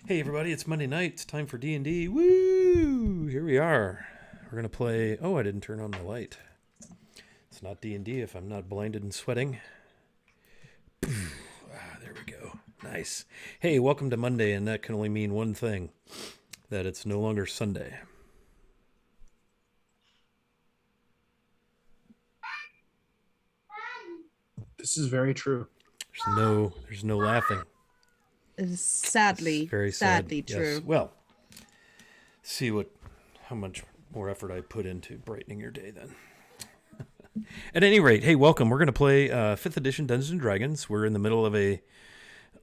Hey everybody, it's Monday night. It's time for D&D. Woo! Here we are. We're going to play... Oh, I didn't turn on the light. It's not D&D if I'm not blinded and sweating. There we go. Nice. Hey, welcome to Monday, and that can only mean one thing. That it's no longer Sunday. This is very true. There's no laughing. Is sadly, It's very sadly sad. true. Yes. Well, see how much more effort I put into brightening your day then. At any rate, hey, welcome. We're going to play 5th edition Dungeons & Dragons. We're in the middle of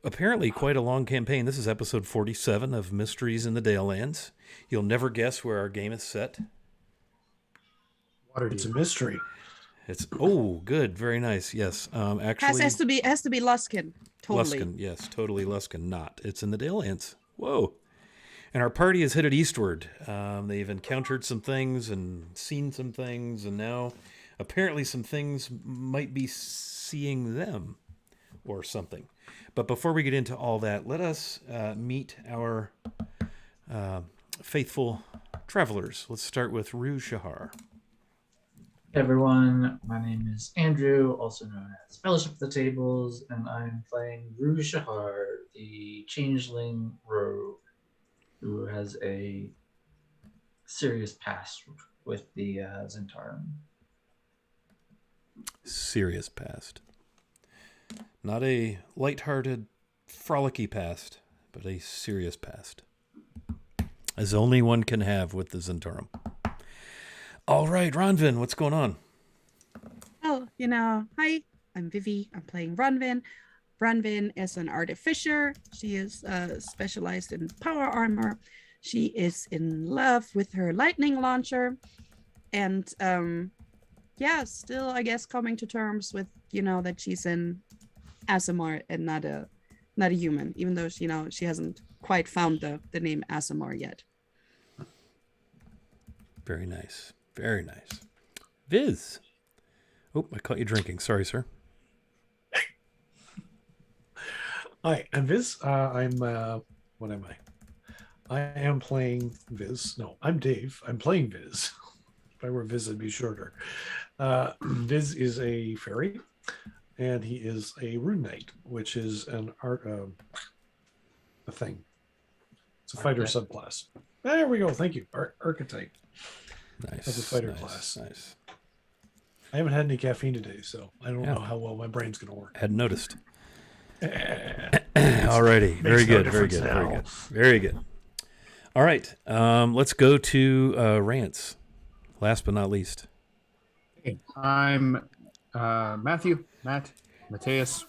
apparently quite a long campaign. This is episode 47 of Mysteries in the Dalelands. You'll never guess where our game is set. It's a mystery. Good, very nice. Yes, actually Has to be Luskin. Totally. Luskin. Yes, totally Luskin. Not. It's in the Dalelands. Whoa. And our party is headed eastward. They've encountered some things and seen some things, and now apparently some things might be seeing them or something. But before we get into all that, let us meet our faithful travelers. Let's start with Rue Shahar. Hey everyone, my name is Andrew, also known as Fellowship of the Tables, and I'm playing Rue Shahar, the changeling rogue, who has a serious past with the Zentarum. Serious past. Not a lighthearted, frolicky past, but a serious past. As only one can have with the Zentarum. All right, Ronvin, what's going on? Oh, hi, I'm Vivi. I'm playing Ronvin. Ronvin is an artificer. She is specialized in power armor. She is in love with her lightning launcher. And still, I guess, coming to terms with, that she's in Asimar and not a human, even though, she hasn't quite found the name Asimar yet. Very nice. Very nice. Viz. Oh, I caught you drinking. Sorry, sir. Hi, I'm Viz. What am I? I am playing Viz. No, I'm Dave. I'm playing Viz. If I were Viz, it'd be shorter. Viz is a fairy, and he is a rune knight, which is an a thing. It's a fighter subclass. There we go. Thank you. Archetype. Nice. As a fighter class. Nice. I haven't had any caffeine today, so I don't know how well my brain's going to work. Hadn't noticed. Alrighty. Very good. Very good. Very good. Very good. All right. Let's go to Rance. Last but not least. Hey, I'm Mateus,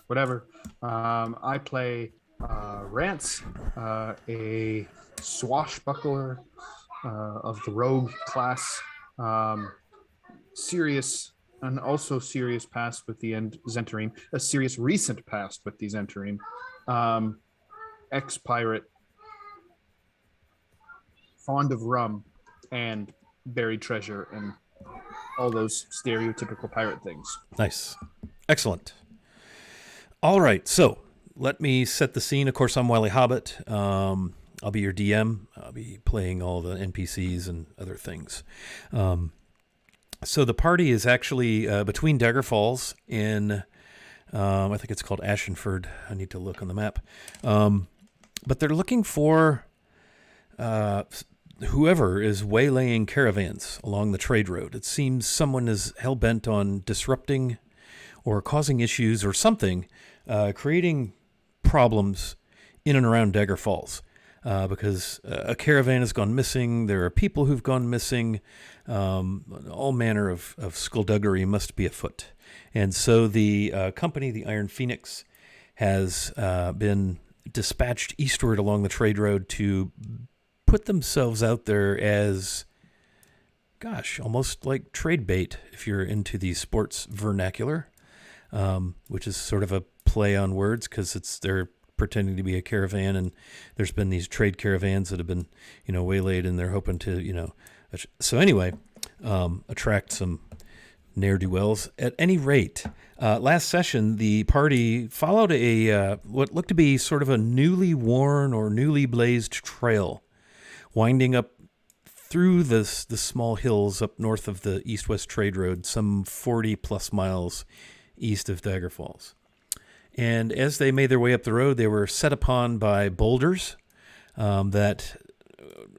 whatever. I play Rance, a swashbuckler of the rogue class, serious and also serious past with the Zentarim, a serious recent past with the Zentarim, ex-pirate, fond of rum and buried treasure and all those stereotypical pirate things. Nice. Excellent. All right, so let me set the scene. Of course, I'm Wily Hobbit. I'll be your DM. I'll be playing all the NPCs and other things. So the party is actually between Dagger Falls in, I think it's called Ashenford. I need to look on the map. But they're looking for whoever is waylaying caravans along the trade road. It seems someone is hell-bent on disrupting or causing issues or something, creating problems in and around Dagger Falls. Because a caravan has gone missing, there are people who've gone missing, all manner of skullduggery must be afoot. And so the company, the Iron Phoenix, has been dispatched eastward along the trade road to put themselves out there as, almost like trade bait, if you're into the sports vernacular, which is sort of a play on words because they're pretending to be a caravan, and there's been these trade caravans that have been, waylaid, and they're hoping to, so anyway, attract some ne'er-do-wells. At any rate, last session, the party followed a what looked to be sort of a newly worn or newly blazed trail, winding up through the small hills up north of the east-west trade road, some 40-plus miles east of Dagger Falls. And as they made their way up the road, they were set upon by boulders that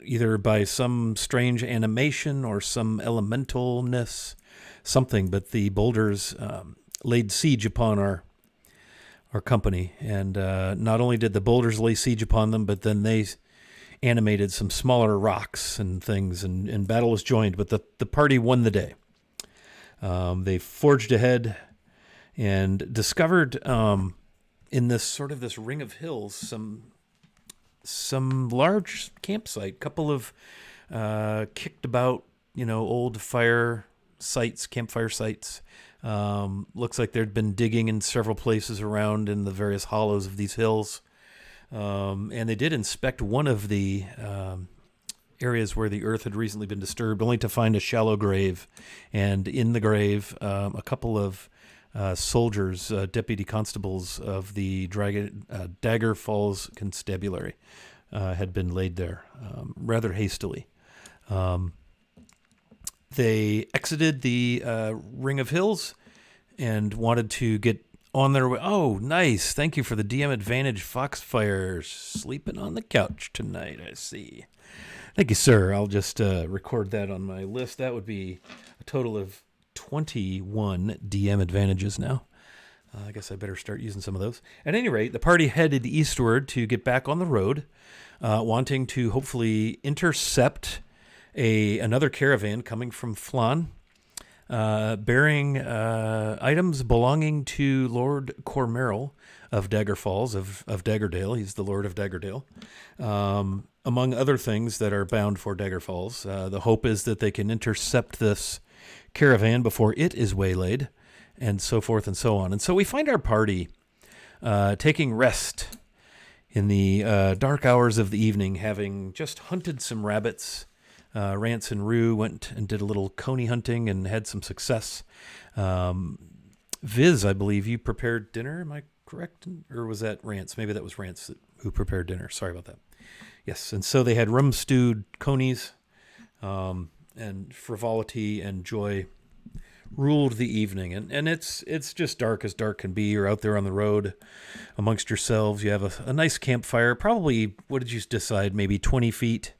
either by some strange animation or some elementalness, something, but the boulders laid siege upon our company. And not only did the boulders lay siege upon them, but then they animated some smaller rocks and things, and battle was joined, but the party won the day. They forged ahead and discovered in this ring of hills some large campsite, couple of kicked about, old campfire sites. Looks like there'd been digging in several places around in the various hollows of these hills. And they did inspect one of the areas where the earth had recently been disturbed, only to find a shallow grave. And in the grave, a couple of soldiers, deputy constables of the Dagger Falls Constabulary, had been laid there rather hastily. They exited the ring of hills and wanted to get on their way. Oh, nice. Thank you for the DM advantage, Foxfire. Sleeping on the couch tonight, I see. Thank you, sir. I'll just record that on my list. That would be a total of 21 DM advantages now. I guess I better start using some of those. At any rate, the party headed eastward to get back on the road, wanting to hopefully intercept another caravan coming from Flan, bearing items belonging to Lord Cormeril of Dagger Falls, of Daggerdale. He's the Lord of Daggerdale. Among other things that are bound for Dagger Falls, the hope is that they can intercept this caravan before it is waylaid, and so forth and so on. And so we find our party taking rest in the dark hours of the evening, having just hunted some rabbits. Rance and Rue went and did a little coney hunting and had some success. Viz, I believe you prepared dinner. Am I correct? Or was that Rance? Maybe that was Rance who prepared dinner. Sorry about that. Yes, and so they had rum stewed conies, and frivolity and joy ruled the evening. And it's just dark as dark can be. You're out there on the road amongst yourselves. You have a nice campfire. Probably, what did you decide? Maybe 20 feet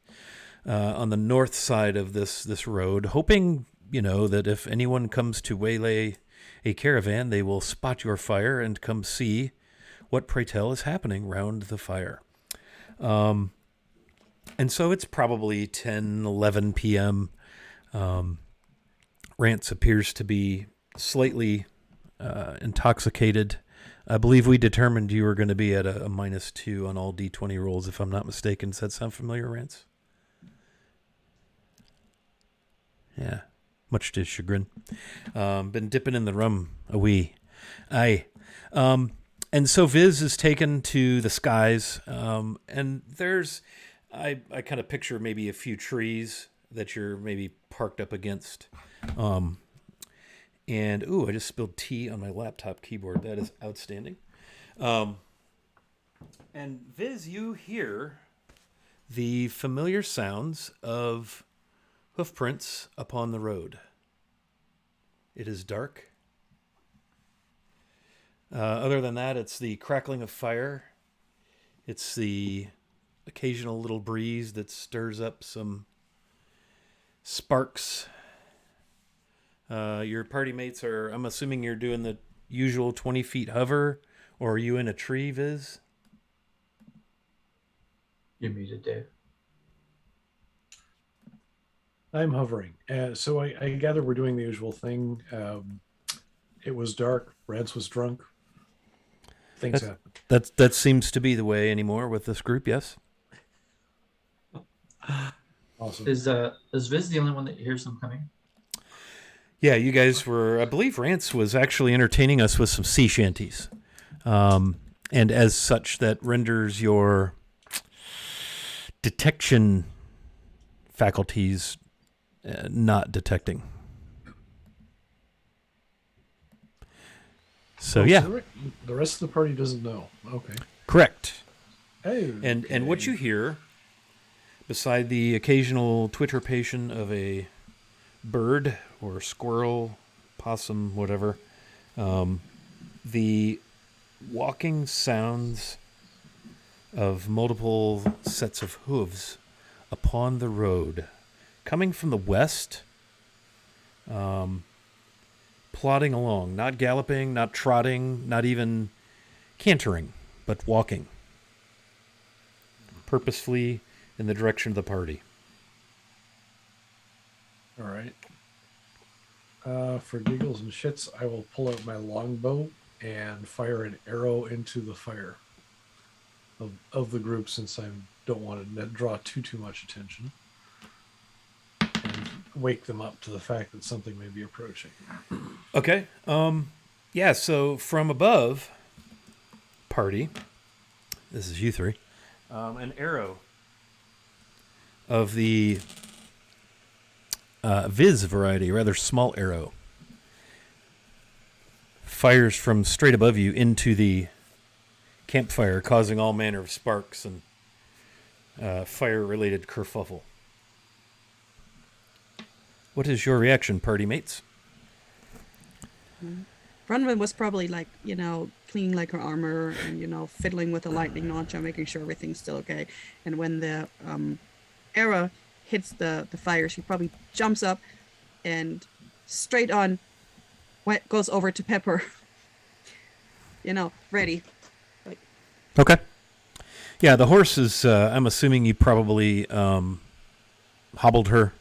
on the north side of this road, hoping, that if anyone comes to waylay a caravan, they will spot your fire and come see what, pray tell, is happening round the fire. And so it's probably 10, 11 p.m. Rance appears to be slightly intoxicated. I believe we determined you were going to be at a -2 on all D20 rolls, if I'm not mistaken. Does that sound familiar, Rance? Yeah, much to his chagrin. Been dipping in the rum a wee. Aye. And so Viz is taken to the skies, and there's, I kind of picture maybe a few trees that you're maybe parked up against. And, I just spilled tea on my laptop keyboard. That is outstanding. And Viz, you hear the familiar sounds of hoofprints upon the road. It is dark. Other than that, it's the crackling of fire. It's the occasional little breeze that stirs up some sparks. Your party mates are, I'm assuming you're doing the usual 20 feet hover, or are you in a tree, Viz? You're muted, Dave. I'm hovering. So I gather we're doing the usual thing. It was dark. Rance was drunk. Things happen. That seems to be the way anymore with this group, yes? Awesome. Is Viz the only one that hears them coming? Yeah, you guys were, I believe Rance was actually entertaining us with some sea shanties. And as such, that renders your detection faculties not detecting. So Oh, yeah, the rest of the party doesn't know. Okay. correct. Hey. And what you hear, beside the occasional twitterpation of a bird or squirrel, possum, whatever, the walking sounds of multiple sets of hooves upon the road, coming from the west, plodding along, not galloping, not trotting, not even cantering, but walking purposefully in the direction of the party. All right. For giggles and shits, I will pull out my longbow and fire an arrow into the fire of the group, since I don't want to draw too much attention and wake them up to the fact that something may be approaching. Okay. Yeah, so from above, party, this is you three, an arrow of the Viz variety, a rather small arrow, fires from straight above you into the campfire, causing all manner of sparks and fire-related kerfuffle. What is your reaction, party mates? Bronwyn was probably like, cleaning like her armor and, fiddling with the lightning launcher, making sure everything's still okay. And when the arrow hits the fire, she probably jumps up and straight on goes over to Pepper. Ready. Okay. Yeah, the horse is, I'm assuming you probably hobbled her,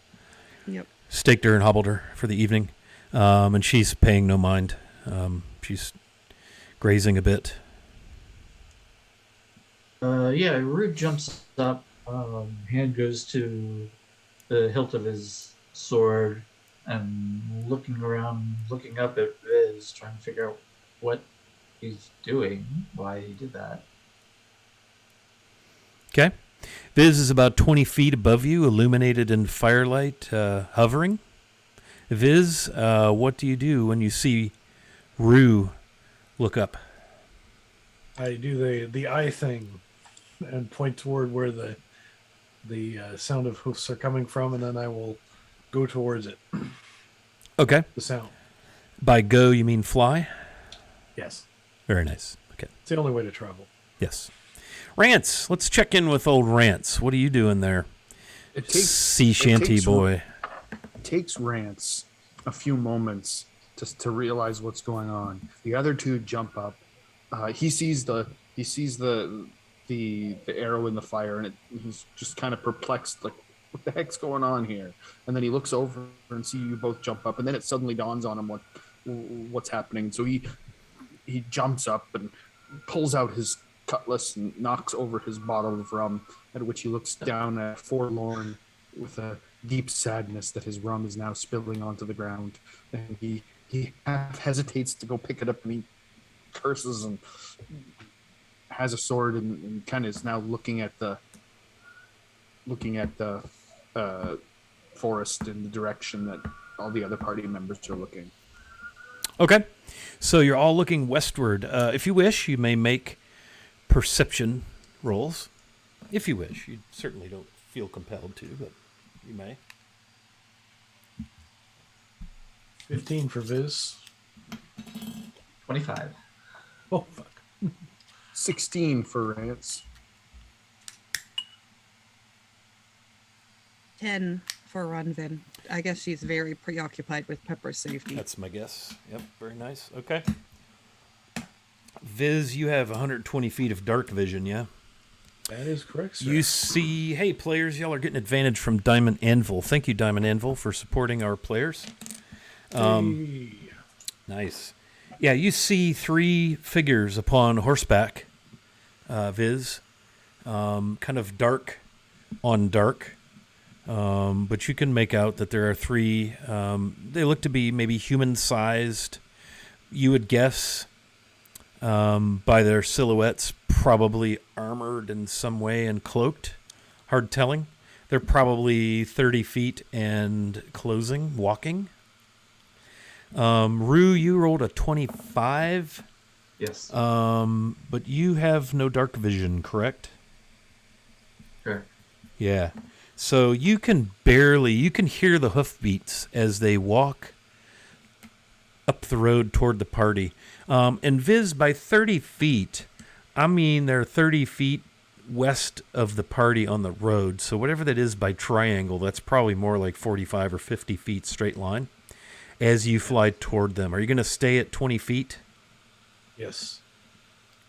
Yep. staked her and hobbled her for the evening. And she's paying no mind. She's grazing a bit. Yeah, Rube jumps up, hand goes to the hilt of his sword, and looking around, looking up at Viz, trying to figure out what he's doing, why he did that. Okay. Viz is about 20 feet above you, illuminated in firelight, hovering. Viz, what do you do when you see Rue look up? I do the eye thing and point toward where the sound of hoofs are coming from, and then I will go towards it. Okay. The sound. By go, you mean fly? Yes. Very nice. Okay. It's the only way to travel. Yes. Rance, let's check in with old Rance. What are you doing there? Sea shanty boy. It takes Rance a few moments just to realize what's going on. The other two jump up. He sees the arrow in the fire, and he's just kind of perplexed, like, what the heck's going on here? And then he looks over and see you both jump up, and then it suddenly dawns on him what's happening. So he jumps up and pulls out his cutlass and knocks over his bottle of rum, at which he looks down at forlorn with a deep sadness that his rum is now spilling onto the ground. And he half hesitates to go pick it up, and he curses and has a sword and kind of is now looking at the forest in the direction that all the other party members are looking. Okay. So you're all looking westward. If you wish, you may make perception rolls. If you wish. You certainly don't feel compelled to, but you may. 15 for Viz. 25. Oh, fuck. 16 for Rance. 10 for Runvin. I guess she's very preoccupied with Pepper's safety. That's my guess. Yep, very nice. Okay. Viz, you have 120 feet of dark vision, yeah? That is correct, sir. You see, hey, players, y'all are getting advantage from Diamond Anvil. Thank you, Diamond Anvil, for supporting our players. Hey. Nice. Yeah, you see three figures upon horseback, Viz. Kind of dark on dark. But you can make out that there are three. They look to be maybe human-sized. You would guess by their silhouettes, probably armored in some way and cloaked. Hard telling. They're probably 30 feet and closing, walking. Rue, you rolled a 25. Yes. But you have no dark vision, correct? Correct. Yeah. So you can hear the hoofbeats as they walk up the road toward the party. And Viz, by 30 feet, I mean they're 30 feet west of the party on the road. So whatever that is by triangle, that's probably more like 45 or 50 feet straight line as you fly toward them. Are you going to stay at 20 feet? Yes.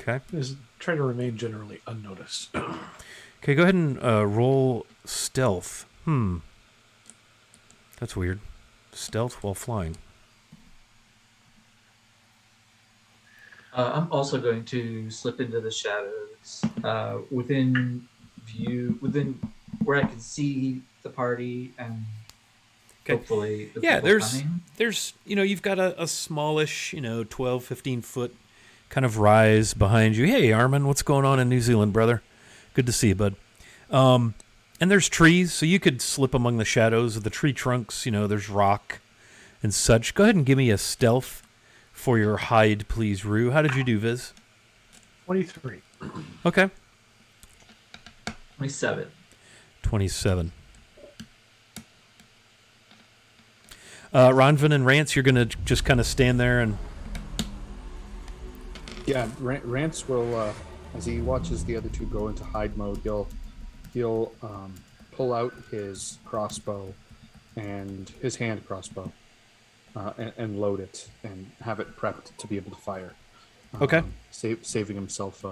Okay. Just try to remain generally unnoticed. Okay, go ahead and roll stealth. That's weird. Stealth while flying. I'm also going to slip into the shadows, within within where I can see the party, and Okay. hopefully the Yeah, people coming. there's you've got a smallish 12 15 foot kind of rise behind you. Hey Armin, what's going on in New Zealand, brother? Good to see you, bud. And there's trees, so you could slip among the shadows of the tree trunks. There's rock and such. Go ahead and give me a stealth for your hide, please, Rue. How did you do, Viz? 23. Okay. 27. 27. Ronvin and Rance, you're going to just kind of stand there and... Yeah, Rance will, as he watches the other two go into hide mode, he'll pull out his crossbow and his hand crossbow and load it and have it prepped to be able to fire. Okay. Saving himself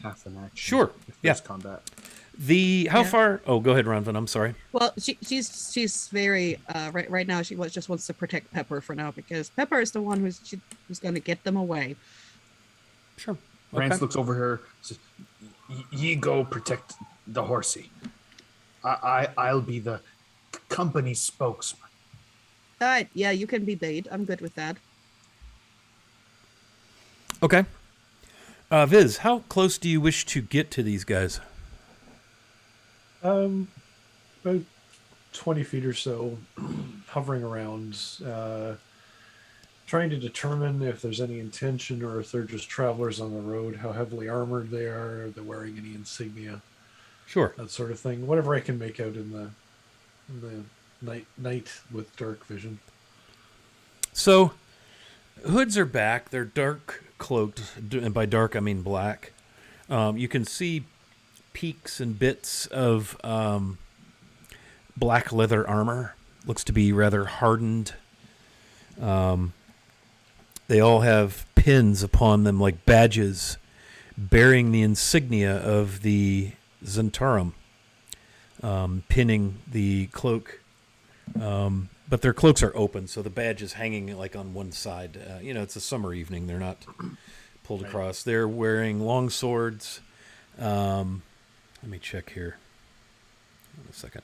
half an action. Sure. If there's combat. How far? Oh, go ahead, Ronvin. I'm sorry. Well, she's very right now. She just wants to protect Pepper for now because Pepper is the one who's going to get them away. Sure. Rance looks over her, says, "Ye go protect the horsey. I'll be the company spokesman." All right, yeah, you can be bait. I'm good with that. Okay. Viz, how close do you wish to get to these guys? About 20 feet or so, hovering around, trying to determine if there's any intention or if they're just travelers on the road, how heavily armored they are they're wearing any insignia, Sure. that sort of thing. Whatever I can make out in the night with dark vision. So, hoods are back. They're dark cloaked, and by dark I mean black. You can see peaks and bits of black leather armor. Looks to be rather hardened. They all have pins upon them like badges bearing the insignia of the Zentarum, pinning the cloak. But their cloaks are open, so the badge is hanging like on one side. It's a summer evening. They're not pulled across. They're wearing long swords. Let me check here. Wait a second.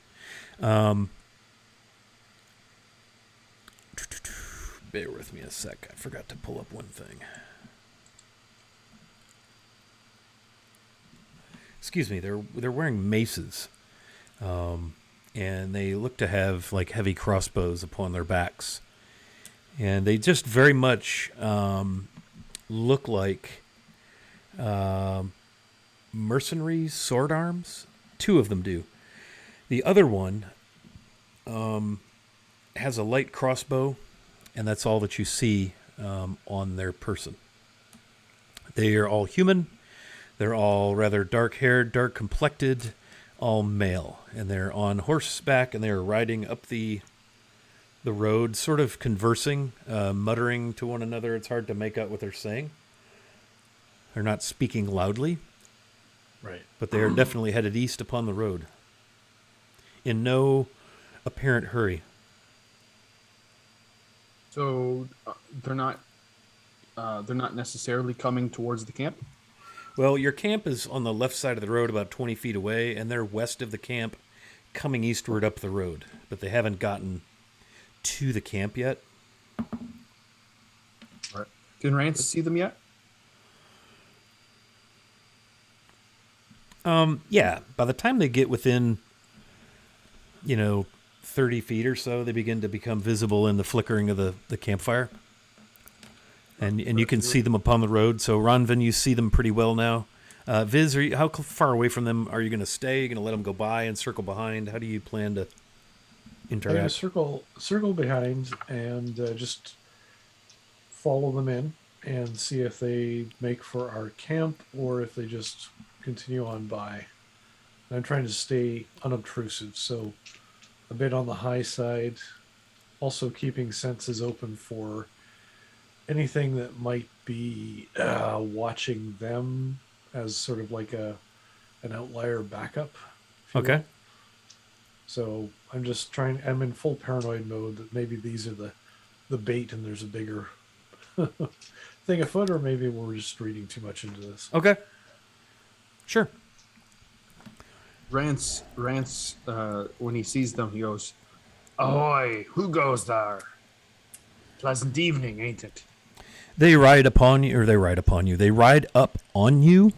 Bear with me a sec. I forgot to pull up one thing. Excuse me. They're wearing maces, and they look to have like heavy crossbows upon their backs, and they just very much look like mercenaries, sword arms. Two of them do. The other one has a light crossbow, and that's all that you see on their person. They are all human. They're all rather dark-haired, dark-complected, all male, and they're on horseback, and they're riding up the road, sort of conversing, muttering to one another. It's hard to make out what they're saying. They're not speaking loudly. Right. But they are definitely headed east upon the road, in no apparent hurry. So they're not necessarily coming towards the camp. Well, your camp is on the left side of the road, about 20 feet away, and they're west of the camp, coming eastward up the road. But they haven't gotten to the camp yet. Right. Can Rance see them yet? Yeah, by the time they get within, 30 feet or so, they begin to become visible in the flickering of the campfire. And you can see them upon the road. So Ronvin, you see them pretty well now. Viz, how far away from them are you going to stay? Are you going to let them go by and circle behind? How do you plan to I'm going to interact? circle behind and just follow them in and see if they make for our camp or if they just continue on by. I'm trying to stay unobtrusive, so a bit on the high side, also keeping senses open for anything that might be watching them as sort of like an outlier backup. If you Okay. will. So I'm in full paranoid mode that maybe these are the bait and there's a bigger thing afoot, or maybe we're just reading too much into this. Okay. Sure. Rance, when he sees them, he goes, "Ahoy! Who goes there? Pleasant evening, ain't it?" They ride upon you, or they ride upon you. They ride up on you.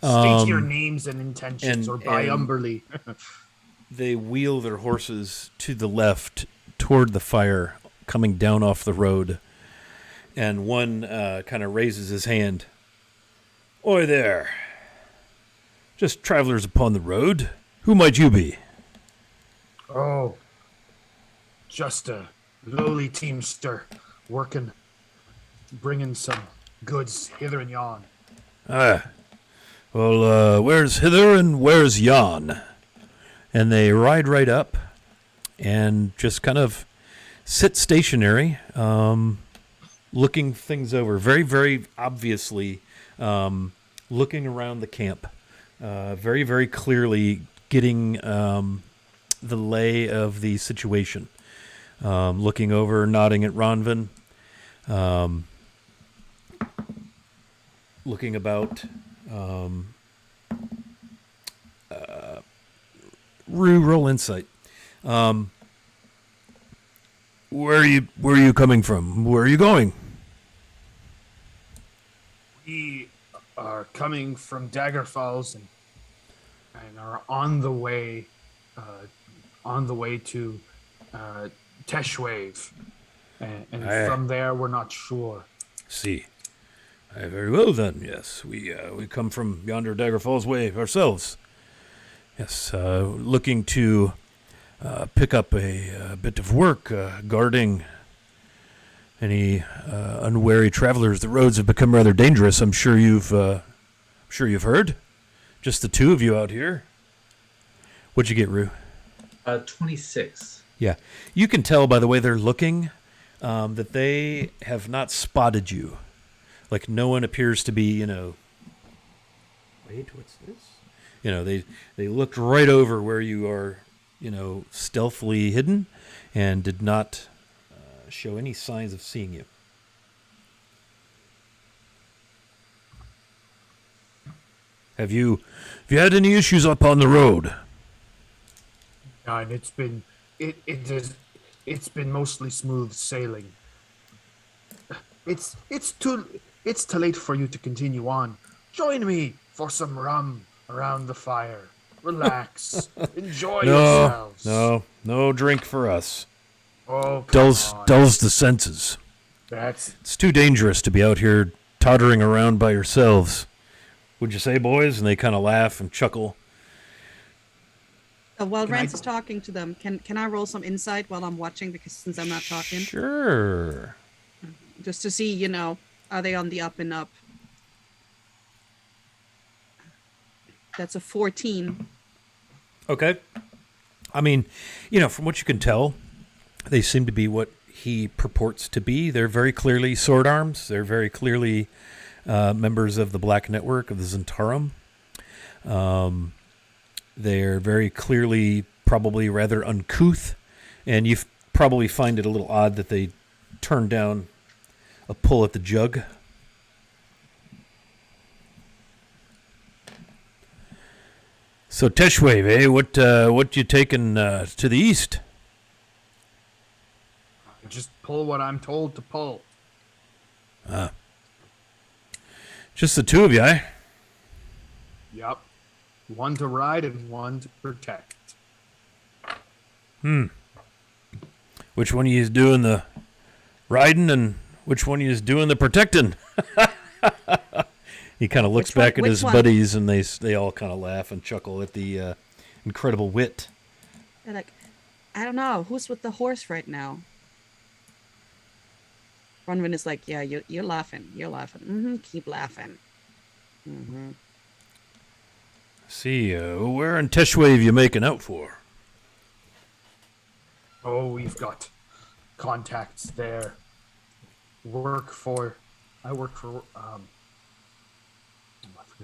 State your names and intentions, or by Umberly. They wheel their horses to the left toward the fire coming down off the road. And one kind of raises his hand. Oi there. Just travelers upon the road. Who might you be? Oh, just a lowly teamster working, bringing some goods hither and yon. Well, where's hither and where's yon? And they ride right up and just kind of sit stationary, looking things over. Very, very obviously looking around the camp. Very, very clearly getting the lay of the situation. Looking over, nodding at Ronvin. Looking about. Rue, roll insight. Where are you coming from? Where are you going? We are coming from Dagger Falls and are on the way to Teshwave, and from there we're not sure. See. Very well then, yes. We come from yonder Dagger Falls way ourselves. Yes, looking to pick up a bit of work guarding any unwary travelers. The roads have become rather dangerous. I'm sure you've heard. Just the two of you out here. What'd you get, Rue? 26. Yeah, you can tell by the way they're looking that they have not spotted you. Like no one appears to be, Wait, what's this? They looked right over where you are, stealthily hidden, and did not show any signs of seeing you. Have you had any issues up on the road? And it's been mostly smooth sailing. It's too late for you to continue on. Join me for some rum around the fire. Relax. Enjoy yourselves. No drink for us. Oh, Dulls the senses. It's too dangerous to be out here tottering around by yourselves. Would you say, boys? And they kind of laugh and chuckle. While Rance is talking to them, can I roll some insight while I'm watching, because since I'm not talking? Sure. Just to see, are they on the up and up? That's a 14. Okay. I mean, from what you can tell, they seem to be what he purports to be. They're very clearly sword arms. They're very clearly members of the Black Network of the Zentarum. They're very clearly probably rather uncouth, and you probably find it a little odd that they turn down a pull at the jug. So Teshwave, eh? What you taking to the east? Just pull what I'm told to pull. Just the two of you, eh? Yep. One to ride and one to protect. Which one of you is doing the riding, and which one is doing the protecting? He kind of looks Which one- back at which his one? buddies, and they all kind of laugh and chuckle at the incredible wit. They're like, I don't know, who's with the horse right now? Bronwyn is like, yeah, you're laughing. You're laughing. Keep laughing. See, where in Teshwave you making out for? Oh, we've got contacts there. I work for I forget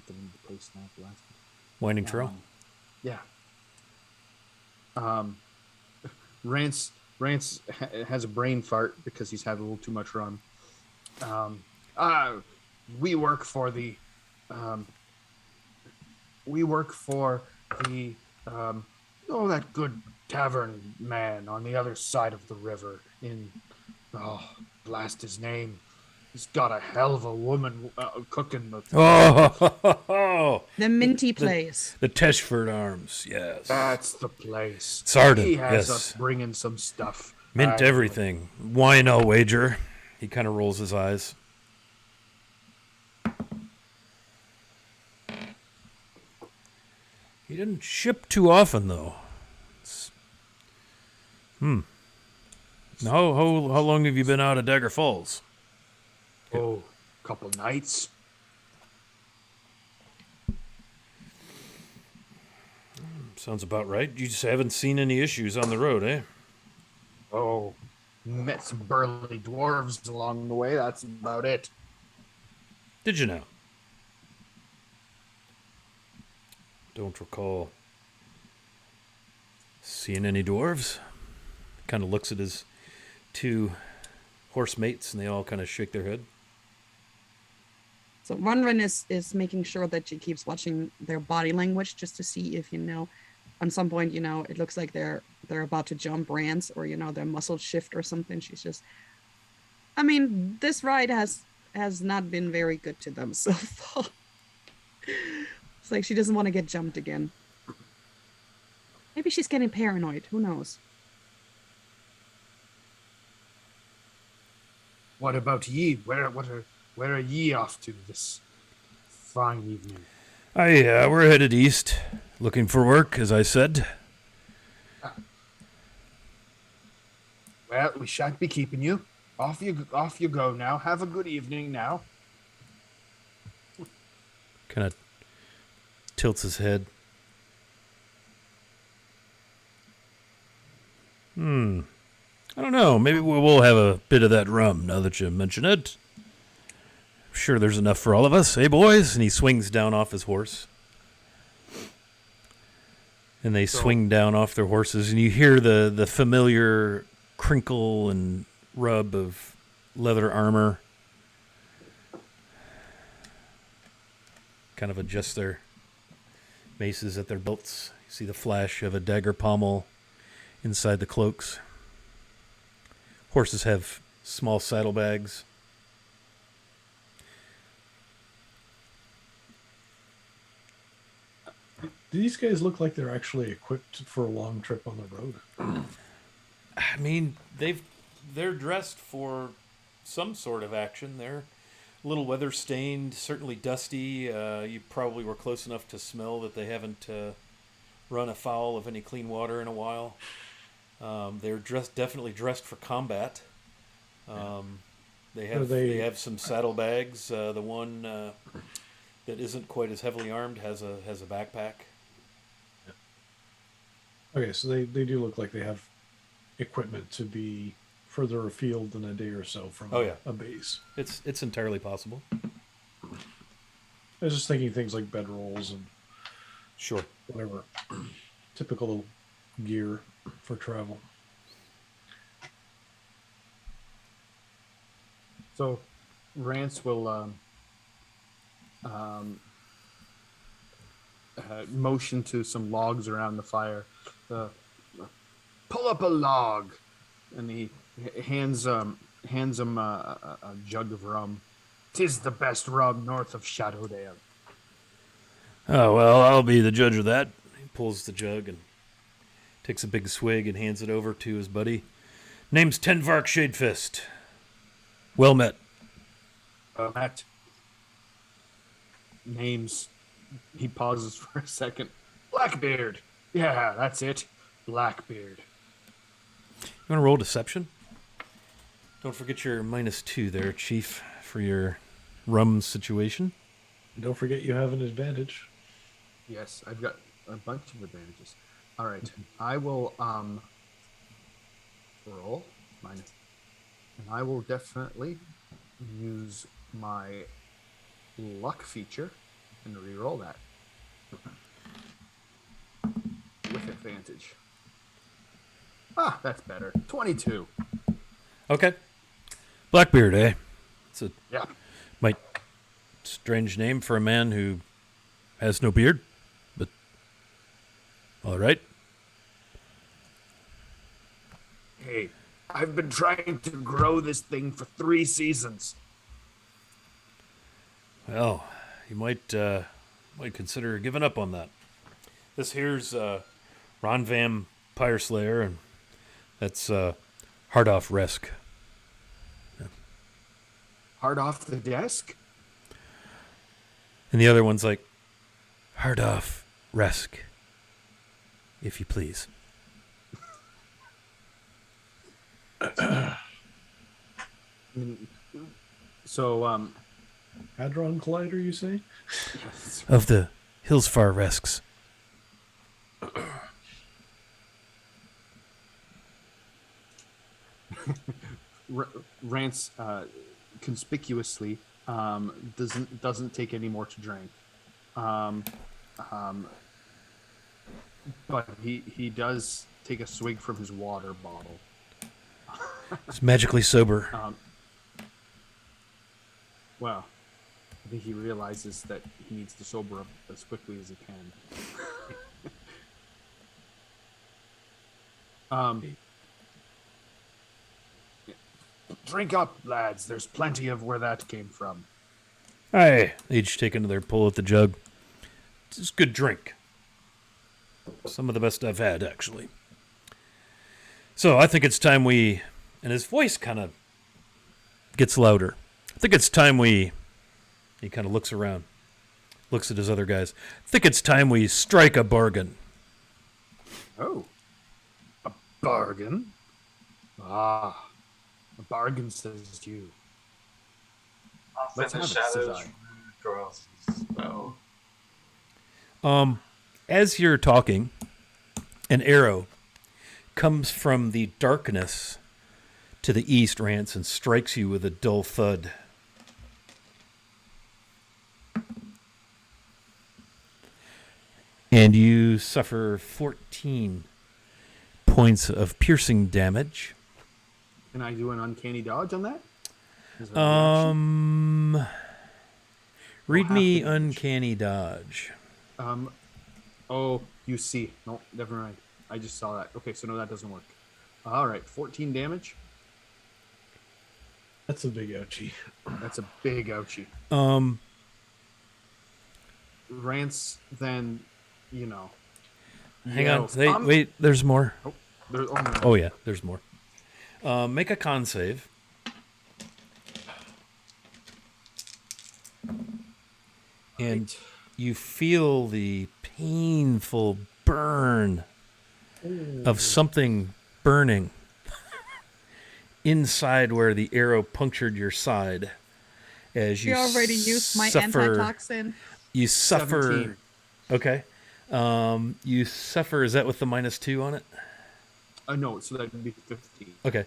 the name of the place now. The last Winding Trail? yeah. Rance has a brain fart because he's had a little too much rum. We work for the that good tavern man on the other side of the river in blast his name. He's got a hell of a woman cooking the The minty place. The Teshford Arms, yes. That's the place. Sarden, He has yes. us bringing some stuff. Mint everything. Wine, I'll wager. He kind of rolls his eyes. He didn't ship too often, though. How long have you been out of Dagger Falls? Oh, couple nights. Sounds about right. You just haven't seen any issues on the road, eh? Oh, met some burly dwarves along the way. That's about it. Did you now? Don't recall seeing any dwarves. Kind of looks at his two horse mates, and they all kind of shake their head. So Ronrin is making sure that she keeps watching their body language just to see if, on some point, it looks like they're about to jump Rance or, their muscles shift or something. She's just, this ride has not been very good to them so far. It's like she doesn't want to get jumped again. Maybe she's getting paranoid. Who knows? What about ye? Where are ye off to this fine evening? We're headed east, looking for work, as I said. Well, we shan't be keeping you. Off you go now. Have a good evening now. Kind of tilts his head. I don't know. Maybe we'll have a bit of that rum now that you mention it. I'm sure there's enough for all of us, eh, boys? And he swings down off his horse. And they swing down off their horses, and you hear the familiar crinkle and rub of leather armor. Kind of adjust their maces at their belts. You see the flash of a dagger pommel inside the cloaks. Horses have small saddlebags. Do these guys look like they're actually equipped for a long trip on the road? I mean, they're dressed for some sort of action. They're a little weather stained, certainly dusty. You probably were close enough to smell that they haven't run afoul of any clean water in a while. They're definitely dressed for combat. They have some saddlebags. The one that isn't quite as heavily armed has a backpack. Okay, so they do look like they have equipment to be further afield than a day or so from a base. It's entirely possible. I was just thinking things like bedrolls and Sure. whatever typical gear for travel. So, Rance will motion to some logs around the fire. Pull up a log, and he hands him a jug of rum. 'Tis the best rum north of Shadowdale. Oh, well, I'll be the judge of that. He pulls the jug and takes a big swig and hands it over to his buddy. Name's Tenvark Shadefist. Well met. Matt. Names. He pauses for a second. Blackbeard. Yeah, that's it. Blackbeard. You want to roll deception? Don't forget your -2 there, Chief, for your rum situation. Don't forget you have an advantage. Yes, I've got a bunch of advantages. All right, I will roll minus, and I will definitely use my luck feature and re-roll that with advantage. Ah, that's better. 22. Okay. Blackbeard, eh? It's a Yeah. might strange name for a man who has no beard, but all right. Hey, I've been trying to grow this thing for 3 seasons. Well, you might consider giving up on that. This here's Ron Vam Pyreslayer, and that's hard off Resk. Hard off the desk? And the other one's like, hard off Resk, if you please. So, Hadron Collider, you say? Of the Hillsfar Resks. Rance conspicuously doesn't take any more to drink, but he does take a swig from his water bottle. He's magically sober. Well, I think he realizes that he needs to sober up as quickly as he can. Drink up, lads. There's plenty of where that came from. Aye, they each take another pull at the jug. It's good drink. Some of the best I've had, actually. So I think it's time we... And his voice kind of gets louder. I think it's time we... He kind of looks around. Looks at his other guys. I think it's time we strike a bargain. Oh. A bargain? Ah. A bargain, says you. Let's Often the have it, says shadows draw us spell. As you're talking, an arrow comes from the darkness to the east, Rance, and strikes you with a dull thud. And you suffer 14 points of piercing damage. Can I do an uncanny dodge on that? Is that a reaction? Read We'll me have to- uncanny dodge. Oh, you see. No, never mind. I just saw that. Okay, so no, that doesn't work. All right, 14 damage. That's a big ouchie. That's a big ouchie. Rance, then, Hang on. yells, Wait, there's more. There, oh, no. Oh, yeah, there's more. Make a con save. And you feel the painful burn of something burning inside where the arrow punctured your side. As you You already used my suffer, antitoxin. You suffer. 17. Okay. You suffer. Is that with the -2 on it? No, so that would be 15. Okay.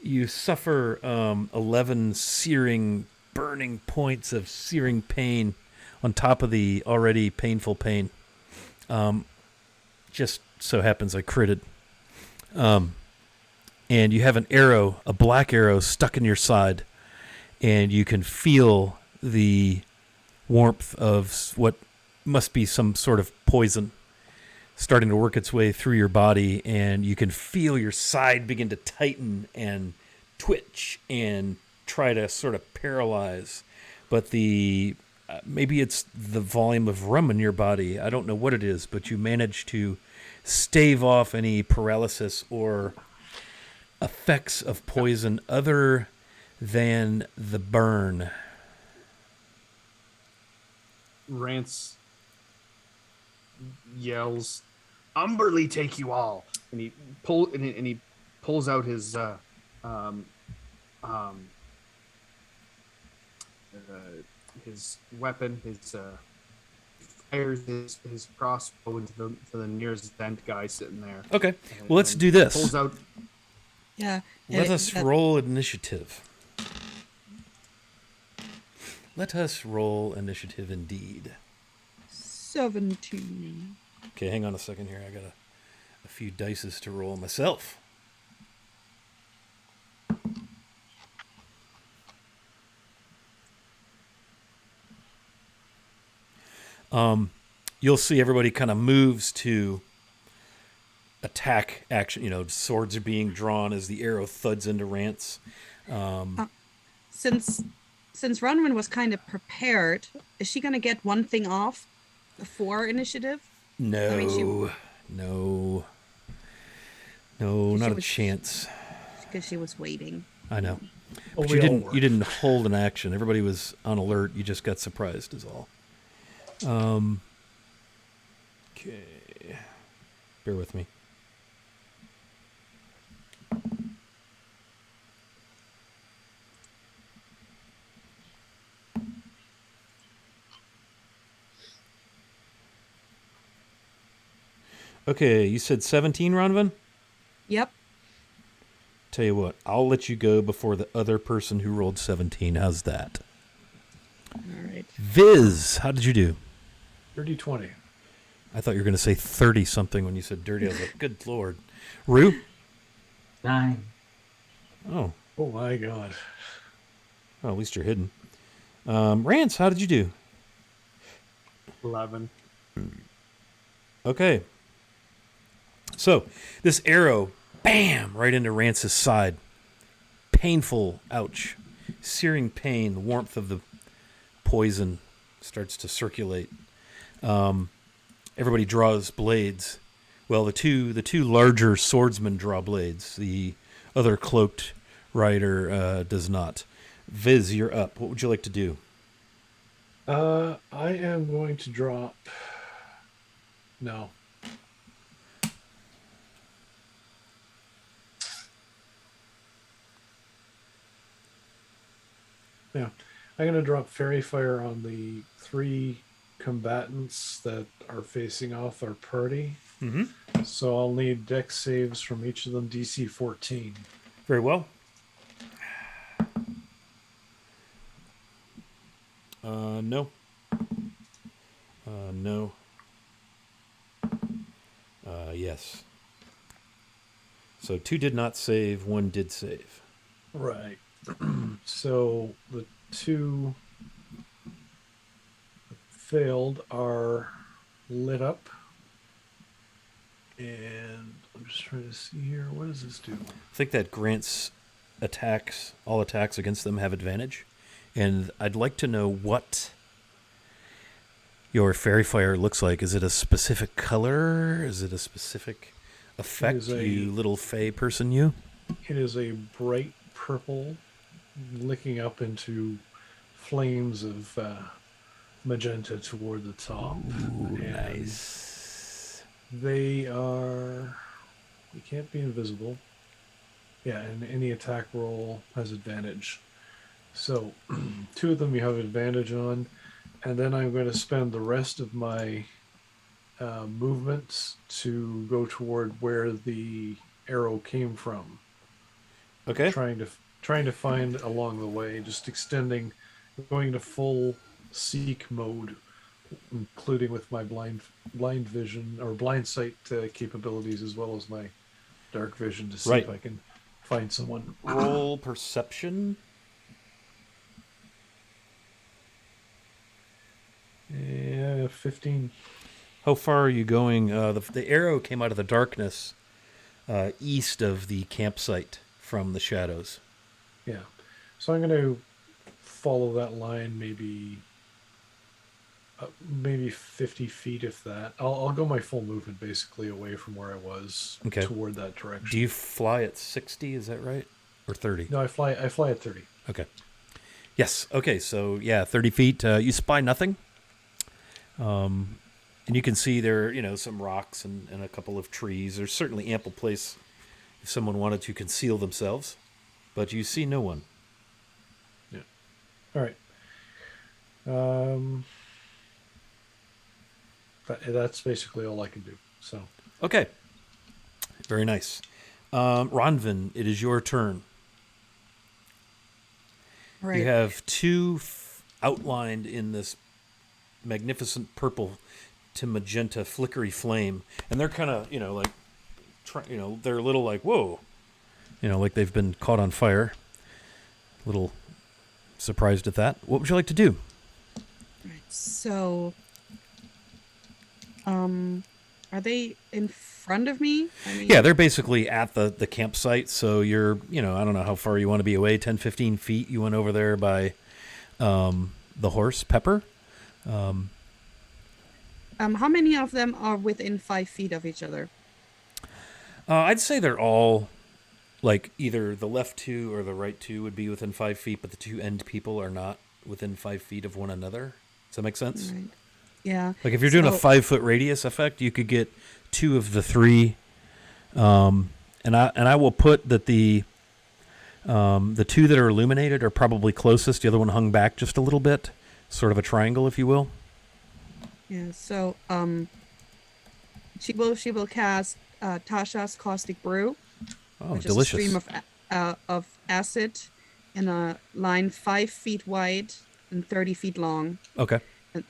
You suffer 11 searing, burning points of searing pain on top of the already painful pain. Just so happens I critted. And you have an arrow, a black arrow, stuck in your side, and you can feel the warmth of what must be some sort of poison starting to work its way through your body, and you can feel your side begin to tighten and twitch and try to sort of paralyze. But maybe it's the volume of rum in your body. I don't know what it is, but you manage to stave off any paralysis or effects of poison other than the burn. Rance yells, "Umberly, take you all!" And he pulls out um, um, his weapon. Fires his crossbow into the nearest Zent guy sitting there. Okay, well, let's do this. Pulls out. Yeah. Let us roll initiative. Let us roll initiative indeed. 17. Okay, hang on a second here. I got a few dices to roll myself. You'll see everybody kind of moves to attack action. You know, swords are being drawn as the arrow thuds into Rance. Since Ronwin was kind of prepared, is she going to get one thing off before initiative? No, I mean, no, She not a was- chance. Because she was waiting. I know. Well, But we you all didn't. were. You didn't hold an action. Everybody was on alert. You just got surprised, is all. Okay. Bear with me. Okay, you said 17, Ronvin? Yep. Tell you what, I'll let you go before the other person who rolled 17. How's that? All right. Viz, how did you do? Dirty 20. I thought you were going to say 30 something when you said dirty. I was like, good Lord. Rue? 9. Oh, Oh my god. well, at least you're hidden. Rance, how did you do? 11. Okay. So, this arrow, bam, right into Rance's side. Painful, ouch. Searing pain, the warmth of the poison starts to circulate. Everybody draws blades. Well, the two larger swordsmen draw blades. The other cloaked rider does not. Viz, you're up. What would you like to do? I am going to drop. No. Yeah. I'm going to drop Fairy Fire on the 3 combatants that are facing off our party. Mm-hmm. So I'll need dex saves from each of them, DC 14. Very well. No. No. Yes. So 2 did not save, 1 did save. Right. So the 2 that failed are lit up. And I'm just trying to see here. What does this do? I think that grants all attacks against them have advantage. And I'd like to know what your fairy fire looks like. Is it a specific color? Is it a specific effect, is a- you little fey person, you? It is a bright purple licking up into flames of magenta toward the top. Ooh, And nice. They are. You can't be invisible. Yeah, and any attack roll has advantage. So, 2 of them you have advantage on, and then I'm going to spend the rest of my movements to go toward where the arrow came from. Okay. Trying to find along the way, just extending, going to full seek mode, including with my blind vision or blind sight capabilities, as well as my dark vision to see Right. if I can find someone. Roll perception. Yeah, 15. How far are you going? The arrow came out of the darkness east of the campsite from the shadows. Yeah. So I'm going to follow that line maybe 50 feet, if that. I'll go my full movement basically away from where I was Okay. toward that direction. Do you fly at 60? Is that right? Or 30? No, I fly at 30. Okay. Yes. Okay. So yeah, 30 feet. You spy nothing. And you can see there, some rocks and a couple of trees. There's certainly ample place if someone wanted to conceal themselves, but you see no one. Yeah. All right. Um, that's basically all I can do. So Okay. Very nice. Ronvin, it is your turn. All right. You have two outlined in this magnificent purple to magenta flickery flame, and they're kind of, like, they're a little like, whoa, like they've been caught on fire. A little surprised at that. What would you like to do? Right. So, are they in front of me? I mean, Yeah, they're basically at the campsite, so you're, I don't know how far you want to be away, 10, 15 feet. You went over there by the horse, Pepper. how many of them are within 5 feet of each other? I'd say they're all, like, either the left two or the right two would be within 5 feet, but the two end people are not within 5 feet of one another. Does that make sense? Right. Yeah. Like, if you're doing a So- 5-foot radius effect, you could get two of the three. And I will put that the two that are illuminated are probably closest. The other one hung back just a little bit, sort of a triangle, if you will. Yeah. So, she will cast Tasha's Caustic Brew, Oh, which delicious. is a stream of acid in a line 5 feet wide and 30 feet long, Okay.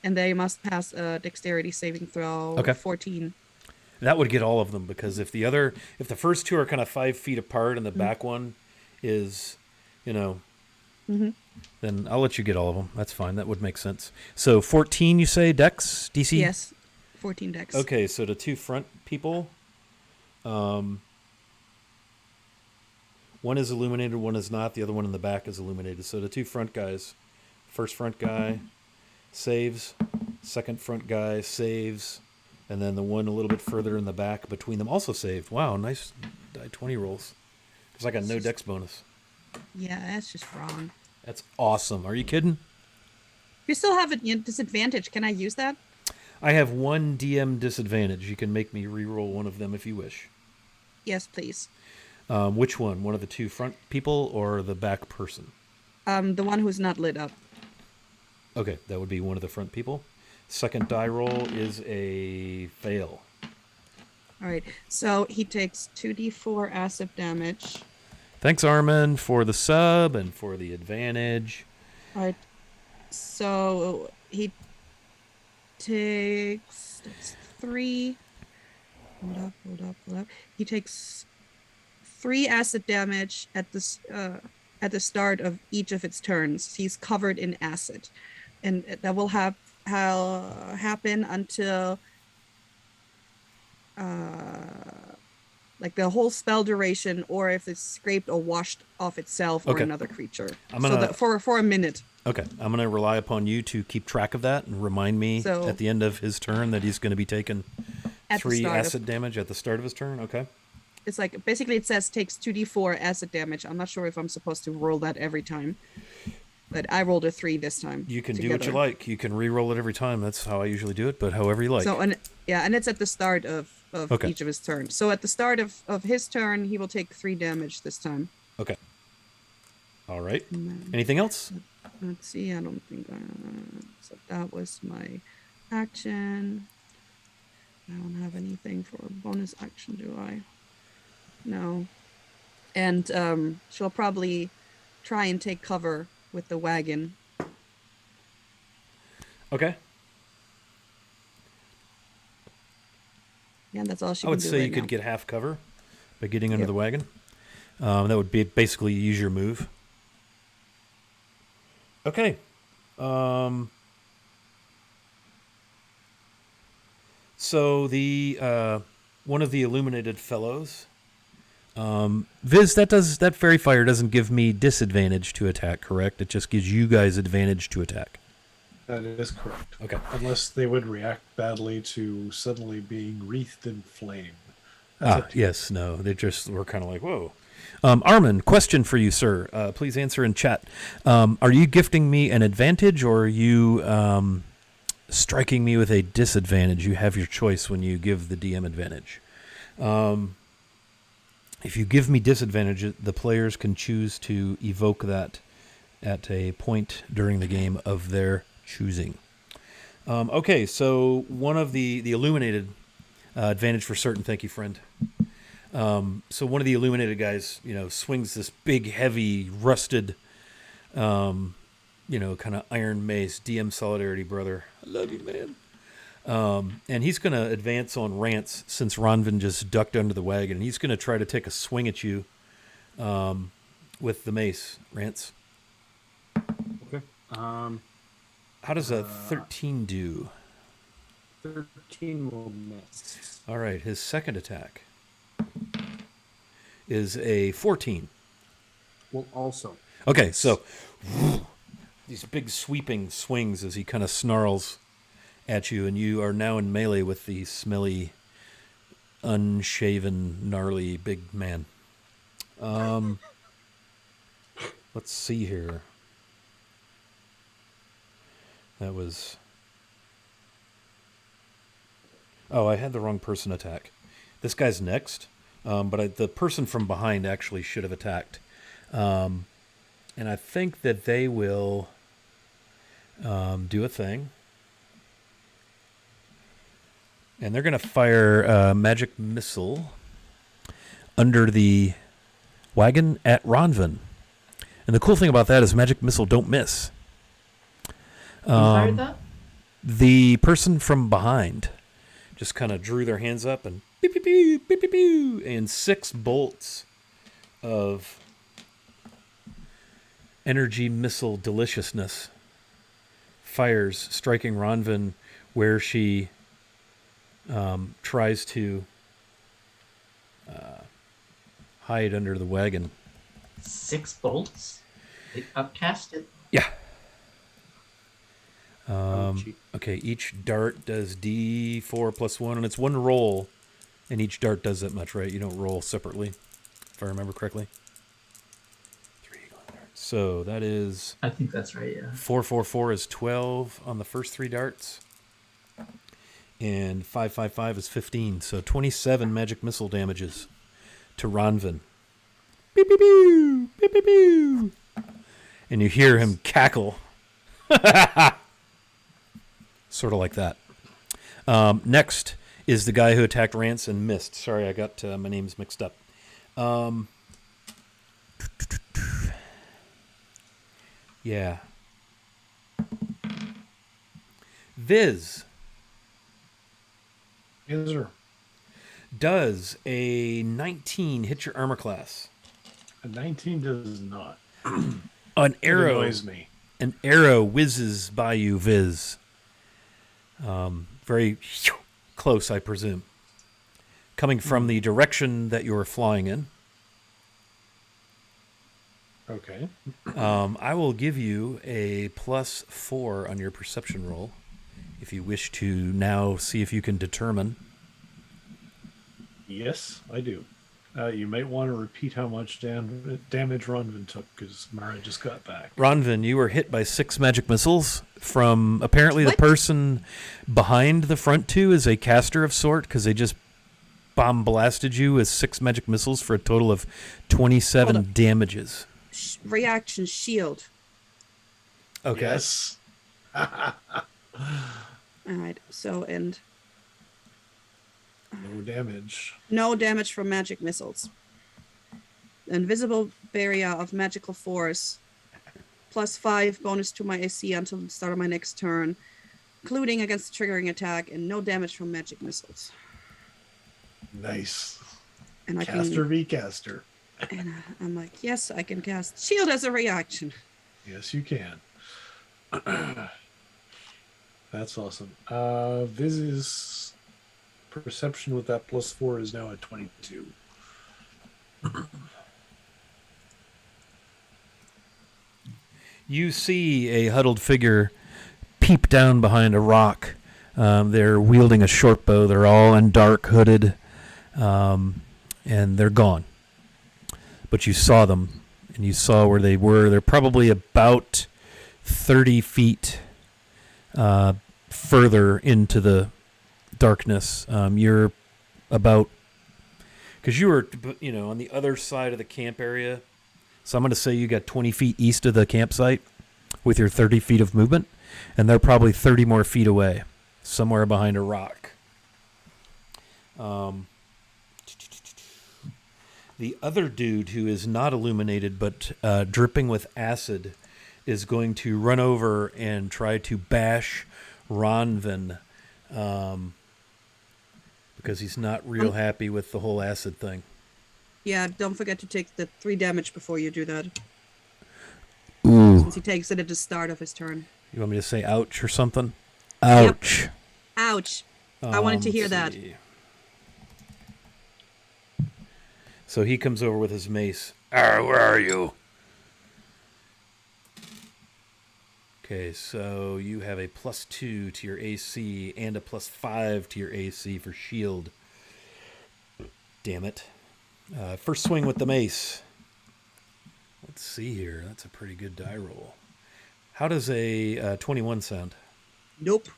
and they must pass a dexterity saving throw. Okay. 14. That would get all of them, because if the first two are kind of 5 feet apart and the back one is, Mhm. then I'll let you get all of them. That's fine. That would make sense. So 14, you say, Dex, DC? Yes. 14 dex. Okay, so the two front people, one is illuminated, one is not. The other one in the back is illuminated. So the two front guys, first front guy saves, second front guy saves, and then the one a little bit further in the back between them also saved. Wow, nice die 20 rolls. It's like a no dex bonus. Yeah, that's just wrong. That's awesome. Are you kidding? If you still have a disadvantage, can I use that? I have one DM disadvantage. You can make me re-roll one of them if you wish. Yes, please. Which one? One of the two front people or the back person? The one who's not lit up. Okay, that would be one of the front people. Second die roll is a fail. All right. So he takes 2d4 acid damage. Thanks, Armin, for the sub and for the advantage. All right. So he takes that's 3. Hold up. He takes 3 acid damage at the start of each of its turns. He's covered in acid, and that will happen until like the whole spell duration, or if it's scraped or washed off itself or Okay. another creature. I'm gonna- So that for a minute. Okay, I'm going to rely upon you to keep track of that and remind me So- at the end of his turn that he's going to be taking At the 3 start of- acid damage at the start of his turn. Okay. It's like basically it says takes 2d4 acid damage. I'm not sure if I'm supposed to roll that every time, but I rolled a 3 this time. You can do what you together. like. You can re-roll it every time. That's how I usually do it, but however you like. So and it's at the start of Okay. each of his turns. So at the start of his turn, he will take 3 damage this time. Okay. All right. And then, Anything else? let's see. I don't think. So that was my action. I don't have anything for a bonus action, do I? No. And she'll probably try and take cover with the wagon. Okay. Yeah, that's all she I can would do say right you could now. get half cover by getting under Yep. the wagon. That would be basically use your move. Okay. So the one of the illuminated fellows, Viz, that fairy fire doesn't give me disadvantage to attack, correct? It just gives you guys advantage to attack. that is correct. Okay. Unless they would react badly to suddenly being wreathed in flame. That's up to you. Yes, no, they just were kind of like, whoa. Armin, question for you, sir. Please answer in chat. Are you gifting me an advantage, or are you striking me with a disadvantage? You have your choice when you give the DM advantage. If you give me disadvantage, the players can choose to evoke that at a point during the game of their choosing. Okay, so one of the illuminated advantage for certain. Thank you, friend. So one of the illuminated guys, swings this big, heavy, rusted, kind of iron mace. DM Solidarity, brother. I love you, man. And he's going to advance on Rance since Ronvin just ducked under the wagon. And he's going to try to take a swing at you with the mace, Rance. Okay. How does a 13 do? 13 will miss. All right, his second attack is a 14. Well, also. Okay, so these big sweeping swings as he kind of snarls at you, and you are now in melee with the smelly, unshaven, gnarly big man. Let's see here. That was... Oh, I had the wrong person attack. This guy's next, but the person from behind actually should have attacked. And I think that they will do a thing. And they're going to fire a magic missile under the wagon at Ronvin. And the cool thing about that is magic missile don't miss. Who fired that? The person from behind just kind of drew their hands up and beep, beep, beep, beep, beep, beep, and 6 bolts of energy missile deliciousness fires, striking Ronvin where she tries to hide under the wagon. 6 bolts? They upcast it? Yeah. Okay, each dart does D4 plus 1, and it's one roll, and each dart does that much, right? You don't roll separately, if I remember correctly. 3 darts. So that is... I think that's right, yeah. 4, 4, 4 is 12 on the first 3 darts. And 5, 5, 5 is 15. So 27 magic missile damages to Ronvin. Beep, beep, beep, beep, beep, beep. And you hear him cackle. Sort of like that. Next is the guy who attacked Rance and missed. Sorry, I got my names mixed up. Yeah. Viz. Yes, sir. Does a 19 hit your armor class? A 19 does not. An It arrow. annoys me. An arrow whizzes by you, Viz. Very close, I presume. Coming from the direction that you're flying in. Okay. I will give you a +4 on your perception roll if you wish to now see if you can determine. Yes, I do. You might want to repeat how much damage Ronvin took, because Mara just got back. Ronvin, you were hit by 6 magic missiles from apparently What? the person behind the front 2 is a caster of sort, because they just bomb blasted you with 6 magic missiles for a total of 27 Hold up. damages. Reaction shield. Okay. Yes. All right. So, and No damage. no damage from magic missiles. Invisible barrier of magical force. +5 bonus to my AC until the start of my next turn, including against triggering attack, and no damage from magic missiles. Nice. And I Caster can, v caster. and I'm like, yes, I can cast shield as a reaction. Yes, you can. That's awesome. Viz's perception with that +4 is now at 22. You see a huddled figure peep down behind a rock. They're wielding a short bow. They're all in dark, hooded, and they're gone. but you saw them, and you saw where they were. They're probably about 30 feet further into the darkness. You're about, because you were, on the other side of the camp area. So I'm going to say you got 20 feet east of the campsite with your 30 feet of movement, and they're probably 30 more feet away, somewhere behind a rock. The other dude who is not illuminated but dripping with acid is going to run over and try to bash Ronvin because he's not real happy with the whole acid thing. Yeah, don't forget to take the 3 damage before you do that. Ooh. Since he takes it at the start of his turn. You want me to say ouch or something? Ouch. Yep. Ouch. I wanted to hear that. See. So he comes over with his mace. Where are you? Okay, so you have a +2 to your AC and a +5 to your AC for shield. Damn it. First swing with the mace. Let's see here. That's a pretty good die roll. How does a 21 sound? Nope.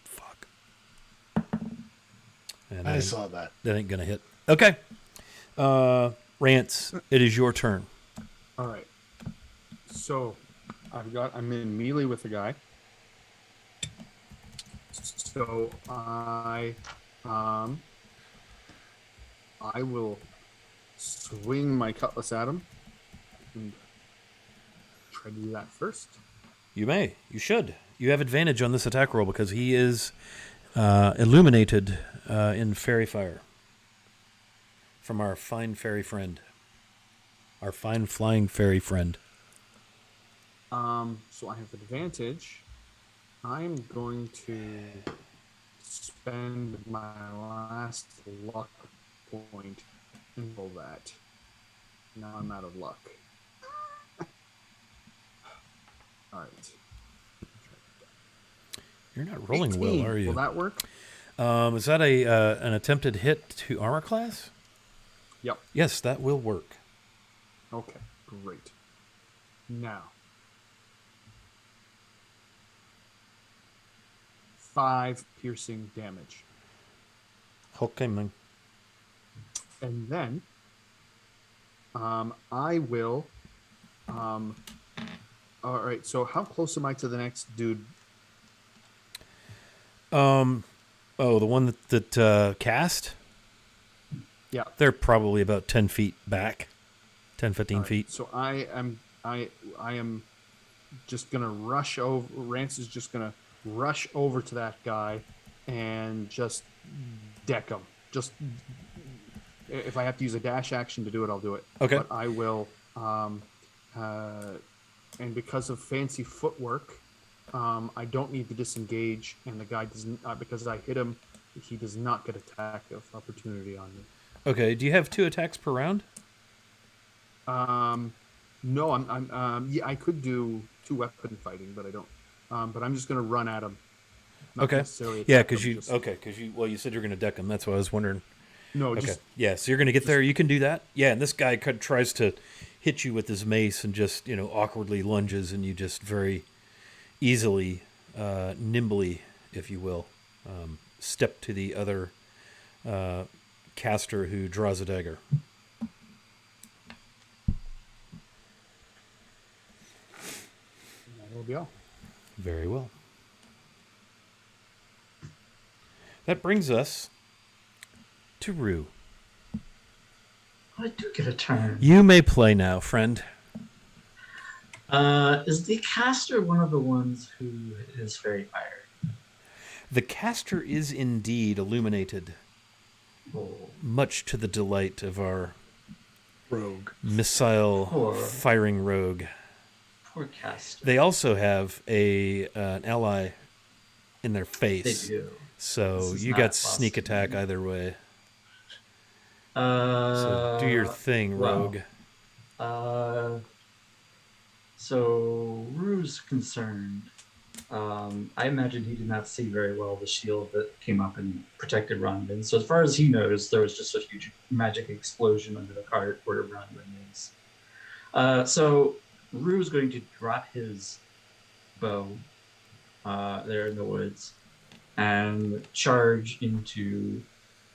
Fuck. And I saw that. That ain't gonna hit. Okay. Rance, it is your turn. All right. So I'm in melee with the guy. So I will swing my cutlass at him and try to do that first. You may. You should. You have advantage on this attack roll because he is illuminated in fairy fire from our fine fairy friend. Our fine flying fairy friend. So I have advantage. I'm going to spend my last luck point and roll that. Now I'm out of luck. All right. You're not rolling 18. well, are you? Will that work? Is that an attempted hit to armor class? Yep. Yes, that will work. Okay, great. Now, 5 piercing damage. Okay, man. And then I will all right, so how close am I to the next dude? The one that cast? Yeah. They're probably about 10 feet back. 10, 15 All right, feet. so I am just gonna rush over. Rance is just gonna rush over to that guy and just deck him. Just if I have to use a dash action to do it, I'll do it. Okay. But I will. And because of fancy footwork, I don't need to disengage, and the guy doesn't. Because I hit him, he does not get attack of opportunity on me. Okay. Do you have 2 attacks per round? No, yeah, I could do 2 weapon fighting, but I don't. But I'm just gonna run at him. Not Okay. necessarily Yeah, attack because him, you. just- Okay, because you. Well, you said you're going to deck him. That's what I was wondering. No, Okay. just Yeah, so you're going to get there. You can do that. Yeah, and this guy tries to hit you with his mace and just, awkwardly lunges, and you just very easily, nimbly, if you will, step to the other caster who draws a dagger. that will be all. Very well. That brings us to Rue. I do get a turn. You may play now, friend. Is the caster one of the ones who is fairy fire? The caster is indeed illuminated, Oh, much to the delight of our Rogue. missile Poor. firing rogue. poor caster. They also have an ally in their They face, do. so This is you not got sneak possible. attack either way. So do your thing, well, rogue. So Rue's concerned. I imagine he did not see very well the shield that came up and protected Ronvin. So as far as he knows, there was just a huge magic explosion under the cart where Ronvin is. So Rue is going to drop his bow there in the woods and charge into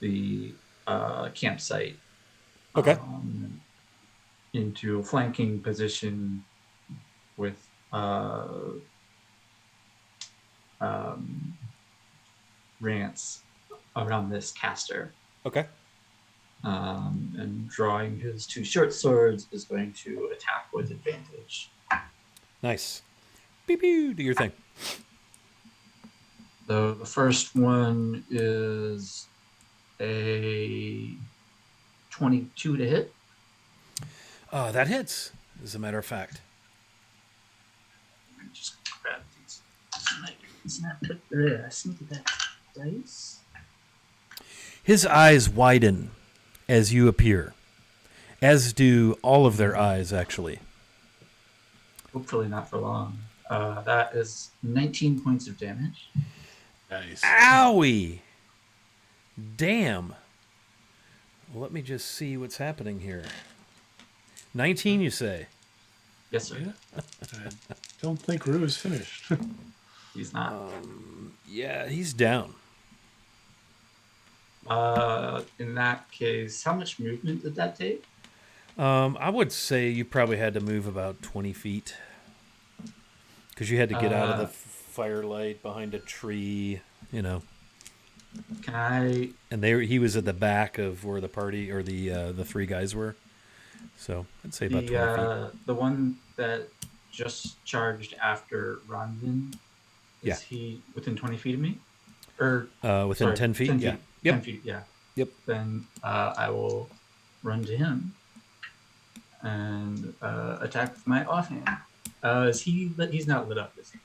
the campsite. Okay. Into a flanking position with Rance around this caster. Okay. And drawing his 2 short swords is going to attack with advantage. Nice. Pew pew. Do your thing. So the first one is a 22 to hit. That hits, as a matter of fact. Let me just grab these. Snap that dice. His eyes widen as you appear, as do all of their eyes, actually. Hopefully not for long. That is 19 points of damage. Nice. Owie! Damn. Well, let me just see what's happening here. 19, you say? Yes, sir. Yeah. I don't think Rue is finished. He's not. Yeah, he's down. In that case, how much movement did that take? I would say you probably had to move about 20 feet. Because you had to get out of the firelight behind a tree, you know. Can I? And he was at the back of where the party or the 3 guys were. So I'd say about 20 feet. The one that just charged after Ronvin, Yeah. is he within 20 feet of me? Or Within sorry, 10 feet? 10 Yeah. feet. Yep. 10 feet, yeah. Yep. Then I will run to him and attack with my offhand. He's not lit up, is he?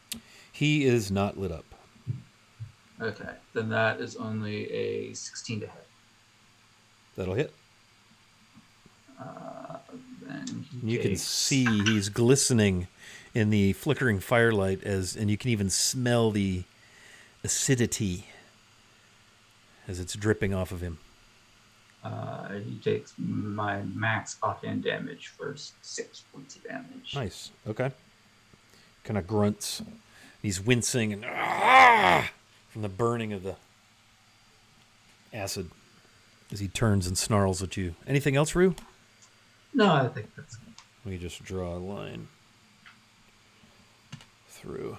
He is not lit up. Okay, then that is only a 16 to hit. That'll hit. Then You can see he's glistening in the flickering firelight, and you can even smell the acidity as it's dripping off of him. He takes my max offhand damage for 6 points of damage. Nice. Okay. Kind of grunts. He's wincing and from the burning of the acid as he turns and snarls at you. Anything else, Rue? No, I think that's good. Let me just draw a line through.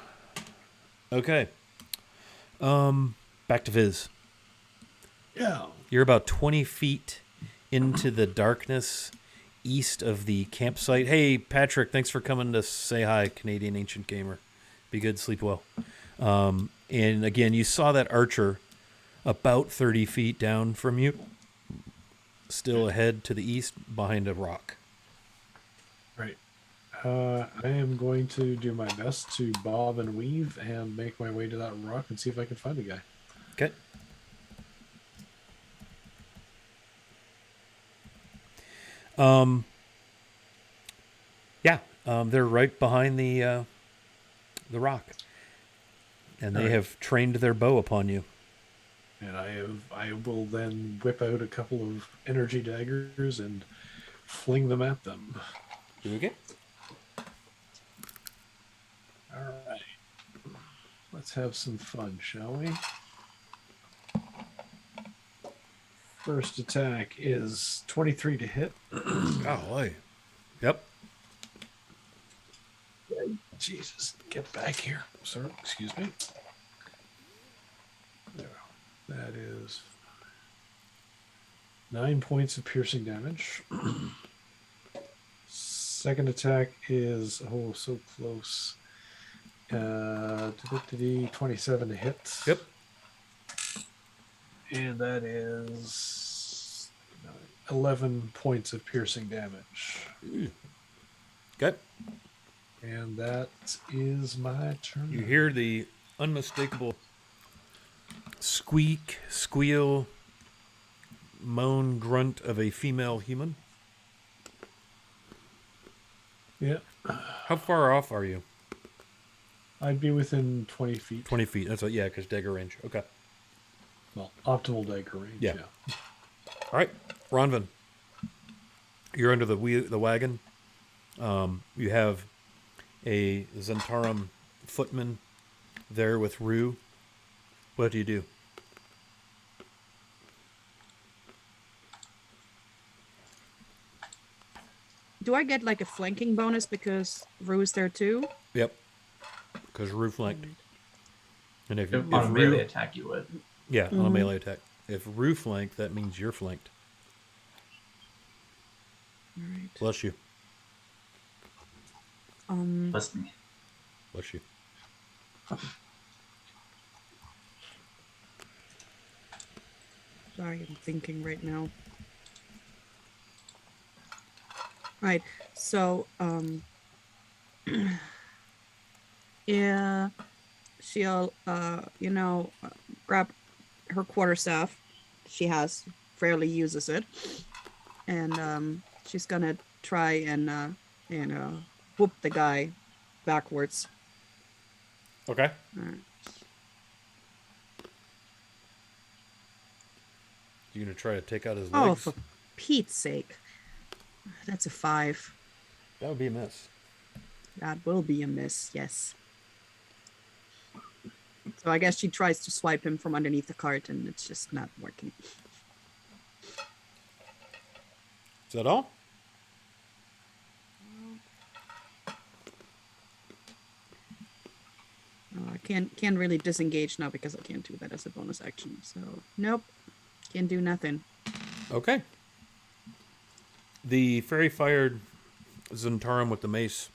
Okay. Back to Viz. Yeah. You're about 20 feet into the darkness east of the campsite. Hey, Patrick, thanks for coming to say hi, Canadian Ancient Gamer. Be good, sleep well. And again, you saw that archer about 30 feet down from you, still ahead to the east behind a rock. Right. I am going to do my best to bob and weave and make my way to that rock and see if I can find a guy. Okay. They're right behind the rock, and they have trained their bow upon you. And I will then whip out a couple of energy daggers and fling them at them. Okay. All right. Let's have some fun, shall we? First attack is 23 to hit. Golly. Yep. Jesus, get back here. Sorry, excuse me. There. That is 9 points of piercing damage. Second attack is so close. 27 to hit. Yep. And that is 11 points of piercing damage. Okay. And that is my turn. You hear the unmistakable squeak, squeal, moan, grunt of a female human. Yeah. How far off are you? I'd be within 20 feet. 20 feet. That's yeah, because dagger range. Okay. Well, optimal dagger range. Yeah. All right, Ronvin. You're under the wagon. You have a Zentarum footman there with Rue. What do you do? Do I get like a flanking bonus because Rue's there too? Yep. Because Rue flanked. And if On a Rue, melee attack, you would. yeah, on a melee attack. If Rue flanked, that means you're flanked. All right. Bless you. Bless me. Bless you. Sorry, I'm thinking right now. Right. So, yeah, she'll, grab her quarterstaff. She rarely uses it, and she's gonna try and whoop the guy backwards. Okay. All right. You gonna try to take out his Oh, legs? for Pete's sake! That's a 5. That would be a miss. That will be a miss. Yes. So I guess she tries to swipe him from underneath the cart, and it's just not working. Is that all? I can't really disengage now because I can't do that as a bonus action. So nope, can't do nothing. Okay. The fairy fired Zentarum with the mace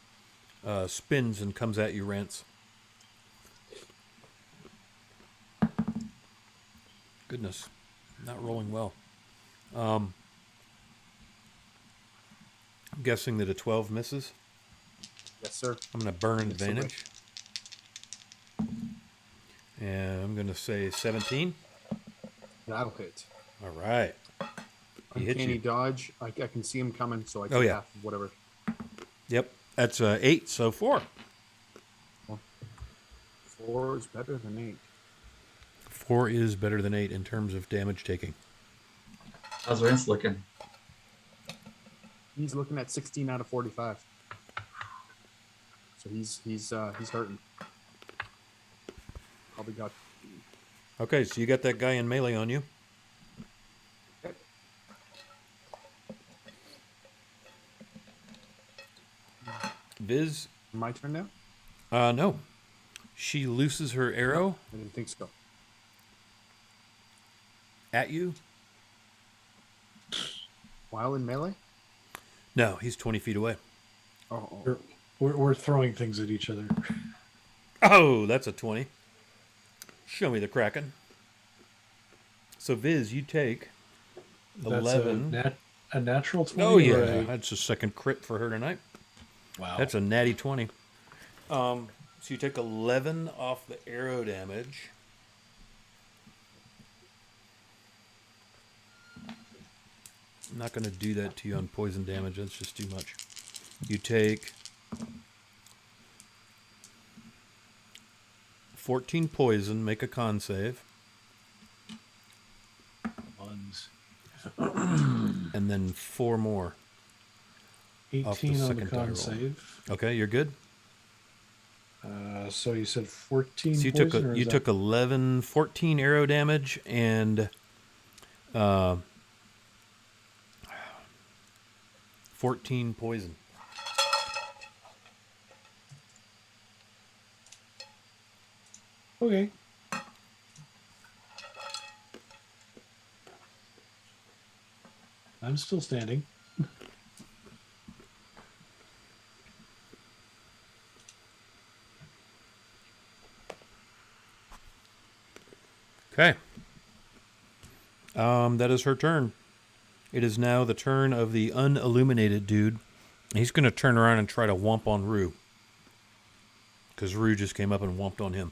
spins and comes at you, Rance. Goodness, not rolling well. I'm guessing that a 12 misses. Yes, sir. I'm going to burn Yes, sir. advantage. And I'm going to say 17. That'll hit. All right. He hit Uncanny you. dodge. I can see him coming, so I Oh, take yeah. half of whatever. Yep. That's 8, so 4. 4 is better than 8. 4 is better than 8 in terms of damage taking. How's Rance looking? He's looking at 16 out of 45. So he's hurting. Probably got. Okay, so you got that guy in melee on you. Okay. Viz, My turn now? no. She looses her arrow I didn't think so. at you. While in melee? No, he's 20 feet away. Oh. We're throwing things at each other. Oh, that's a 20. Show me the Kraken. So, Viz, you take That's 11. a natural 20. Oh, yeah. or a- That's a second crit for her tonight. wow. That's a natty 20. So you take 11 off the arrow damage. I'm not going to do that to you on poison damage. That's just too much. You take 14 poison. Make a con save. ones. And then 4 more. off the 18 on the second die roll. con save. Okay, you're good. So you said 14 So you poison, or you is took that- 11, 14 arrow damage and 14 poison. Okay. I'm still standing. Okay. That is her turn. It is now the turn of the unilluminated dude. He's going to turn around and try to whomp on Rue. Because Rue just came up and whomped on him.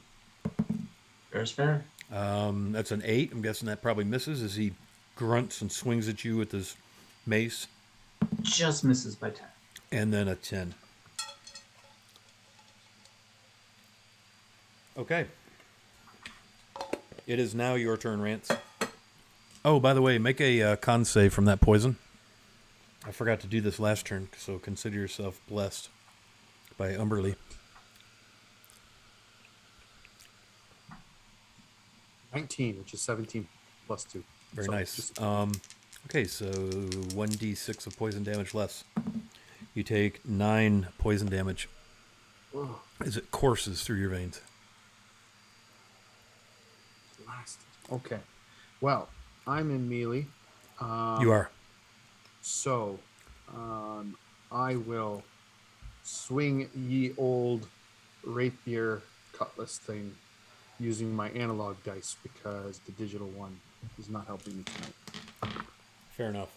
Fair's fair. That's an 8. I'm guessing that probably misses as he grunts and swings at you with his mace. Just misses by 10. And then a 10. Okay. It is now your turn, Rance. Oh, by the way, make a con save from that poison. I forgot to do this last turn, so consider yourself blessed by Umberly. 19, which is 17 plus 2. Very So nice. just- Okay, so 1d6 of poison damage less. You take 9 poison damage Ugh, as it courses through your veins. last. Okay. Well, I'm in melee. You are. So, I will swing ye old rapier cutlass thing using my analog dice because the digital one is not helping me tonight. Fair enough.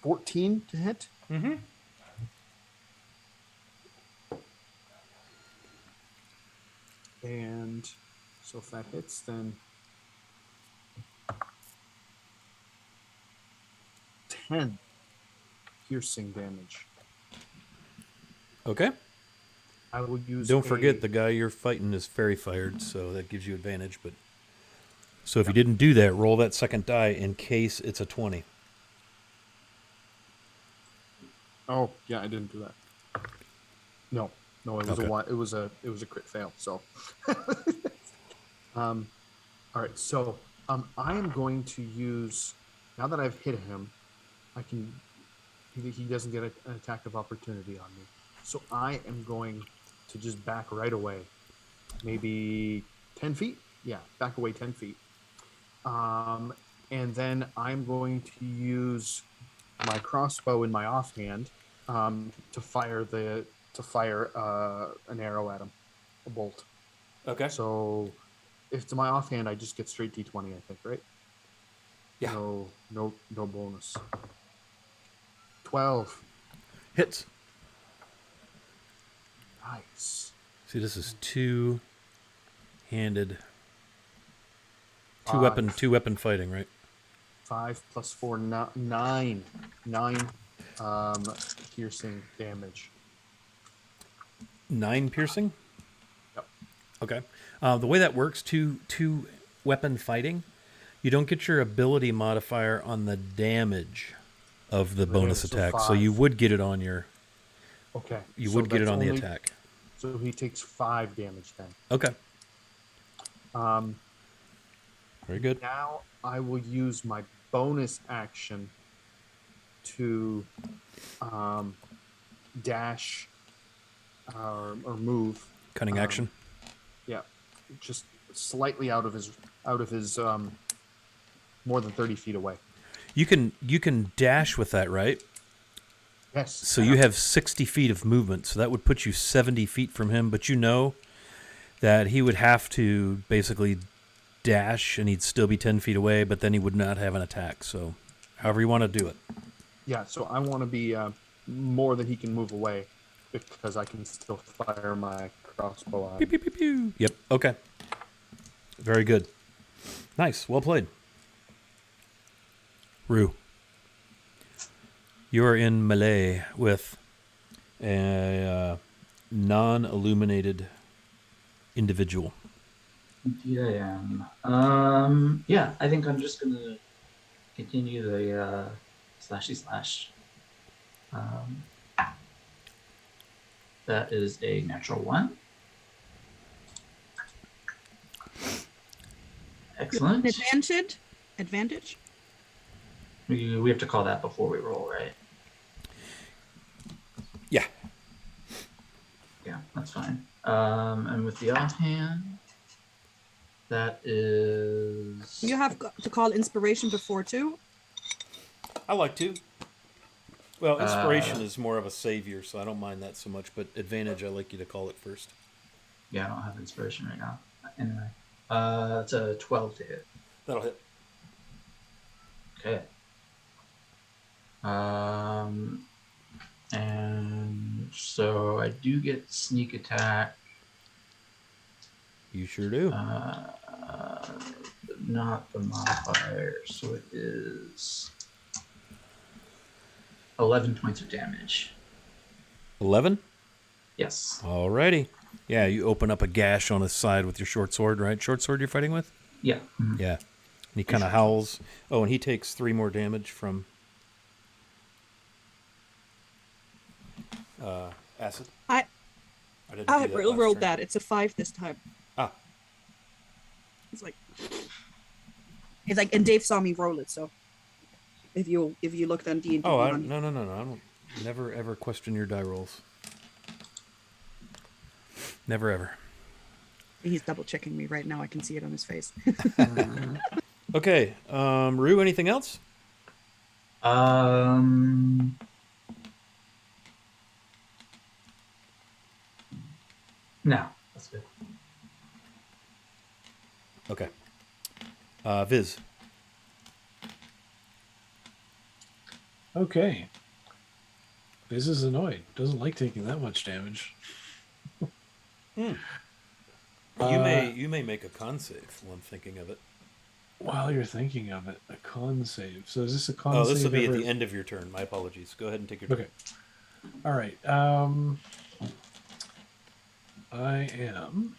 14 to hit. Mm-hmm. And so if that hits, then 10 piercing damage. Okay. I will use. Don't forget the guy you're fighting is fairy fired, so that gives you advantage. But so if you didn't do that, roll that second die in case it's a 20. Oh yeah, I didn't do that. No, it was Okay. it was a crit fail. So, all right. So I am going to use now that I've hit him. I can. He doesn't get an attack of opportunity on me. So I am going to just back right away, maybe 10 feet. Yeah, back away 10 feet. And then I'm going to use my crossbow in my offhand to fire an arrow at him, a bolt. Okay. So if it's my offhand, I just get straight D20, I think, right? Yeah. No bonus. 12. Hits. Nice. See, this is two-handed, Five. two weapon fighting, right? 5 plus 4, 9. 9 piercing damage. 9 piercing. Yep. Okay. The way that works, two weapon fighting, you don't get your ability modifier on the damage of the bonus so attack, so 5. you would get it on your. Okay. You so would get it that's on the only- attack. So he takes 5 damage then. Okay. Um, Very good. now I will use my bonus action to dash or move. Cunning action. Yeah, just slightly out of his more than 30 feet away. You can dash with that, right? Yes. So you have 60 feet of movement, so that would put you 70 feet from him, but you know that he would have to basically dash and he'd still be 10 feet away, but then he would not have an attack. So however you want to do it. Yeah, so I want to be more than he can move away because I can still fire my crossbow on. Pew, pew, pew, pew. Yep. Okay. Very good. Nice. Well played. Rue. You are in melee with a non-illuminated individual. Indeed, I am. Yeah, I think I'm just gonna continue the slashy slash. That is a natural 1. Excellent. Advantage. We have to call that before we roll, right? Yeah. Yeah, that's fine. And with the offhand, that is. You have to call inspiration before too. I like to. Well, inspiration is more of a savior, so I don't mind that so much, but advantage, I like you to call it first. Yeah, I don't have inspiration right now. Anyway, it's a 12 to hit. That'll hit. Okay. And so I do get sneak attack. You sure do. Not the modifier, so it is 11 points of damage. 11? Yes. Alrighty. Yeah, you open up a gash on his side with your short sword, right? Short sword you're fighting with? Yeah. Mhm. Yeah. And he kind of howls. Oh, and he takes 3 more damage from acid. I didn't do that last rolled turn. that. It's a 5 this time. Ah, It's like, and Dave saw me roll it. So if you looked on D&D oh, Beyond, no. I don't never ever question your die rolls. Never ever. he's double checking me right now. I can see it on his face. Okay, Rue, anything else? No, that's good. Okay. Viz. Okay. This is annoyed. Doesn't like taking that much damage. You Uh, may make a con save while I'm thinking of it. While you're thinking of it, a con save. So is this a con Oh, save? this will be ever... at the end of your turn. My apologies. Go ahead and take your turn. Okay. All right. I am.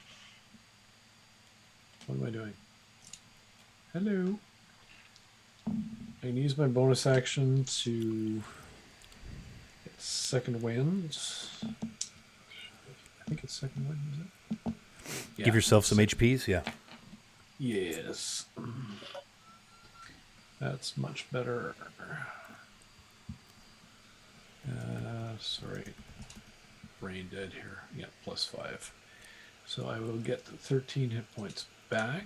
What am I doing? Hello. I can use my bonus action to get second wind. I think it's second wind, is it? Yeah. Give yourself some HPs. Yeah. Yes. That's much better. Sorry. Brain dead here. Yeah, +5. So I will get the 13 hit points back.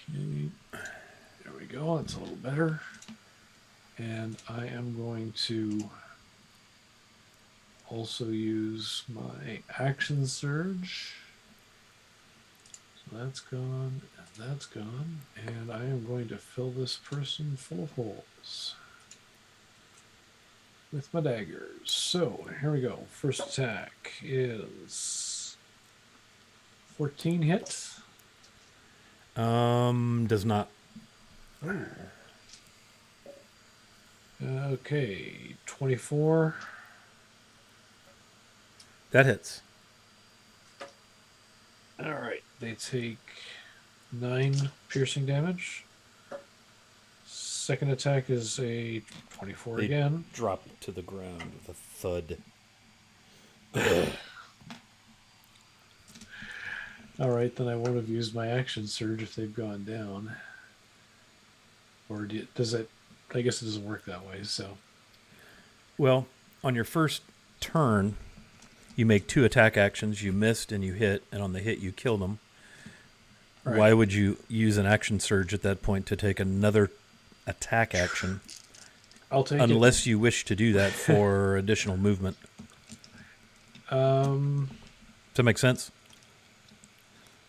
Okay. There we go. That's a little better. And I am going to also use my action surge. So that's gone, and that's gone. And I am going to fill this person full of holes with my daggers. So here we go. First attack is 14 hits. Does not. Oh. Okay, 24. That hits. All right, they take 9 piercing damage. Second attack is a 24 They again. drop to the ground with a thud. All right, then I won't have used my action surge if they've gone down. Or does it? I guess it doesn't work that way. So Well, on your first turn, you make 2 attack actions. You missed and you hit, and on the hit you kill them. Right. Why would you use an action surge at that point to take another attack action? I'll take unless you wish to do that for additional movement. it. Does that make sense?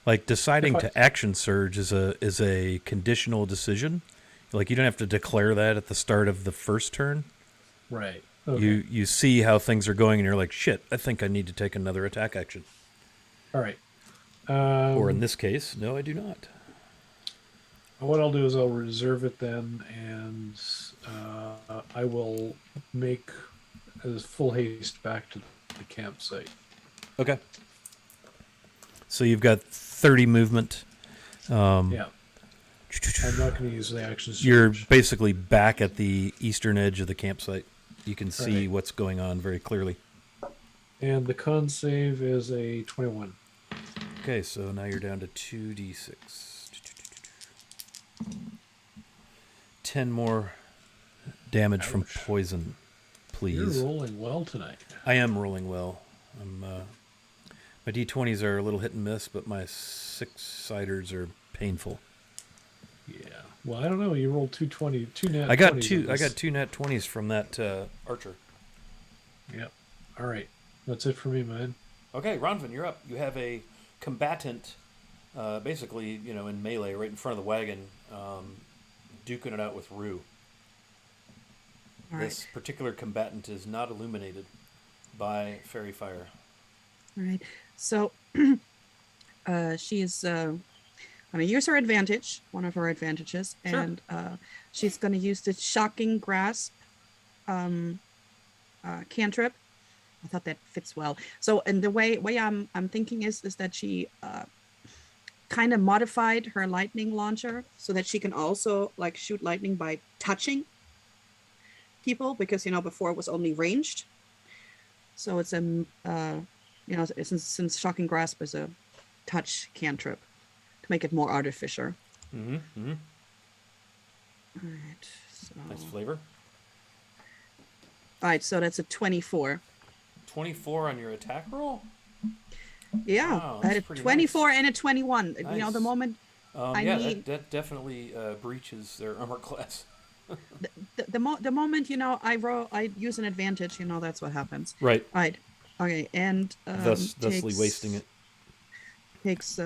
Like deciding to action surge is a conditional decision. Like you don't have to declare that at the start of the first turn. Right. Okay. You see how things are going and you're like, shit, I think I need to take another attack action. All right. Or in this case, no, I do not. What I'll do is I'll reserve it then, and I will make as full haste back to the campsite. Okay. So you've got 30 movement. Yeah. I'm not going to use the action surge. You're basically back at the eastern edge of the campsite. You can see Right. what's going on very clearly. And the con save is a 21. Okay, so now you're down to 2d6. 10 more damage from Ouch. poison, please. You're rolling well tonight. I am rolling well. My d20s are a little hit and miss, but my 6-siders are painful. Yeah. Well, I don't know. You rolled 220, 2 nat I got 20s two. on I this. got 2 nat 20s from that archer. Yep. All right. That's it for me, man. Okay, Ronvin, you're up. You have a combatant, basically, in melee, right in front of the wagon, duking it out with Rue. All This particular combatant is not illuminated by fairy fire. All right. So she's going to use her advantage, one of her advantages, Sure. and she's going to use the shocking grasp cantrip. I thought that fits well. So, and the way I'm thinking is that she kind of modified her lightning launcher so that she can also like shoot lightning by touching people, because before it was only ranged. So it's since shocking grasp is a touch cantrip to make it more artificial. Mm-hmm. Mm-hmm. All right. So Nice flavor. all right, so that's a 24. 24 on your attack roll. Yeah, Wow, I had that's a pretty 24 nice. and a 21. Nice. The moment I Yeah, need that definitely breaches their armor class. the moment I use an advantage, that's what happens. Right. All right. Okay, and Thusly wasting it. Takes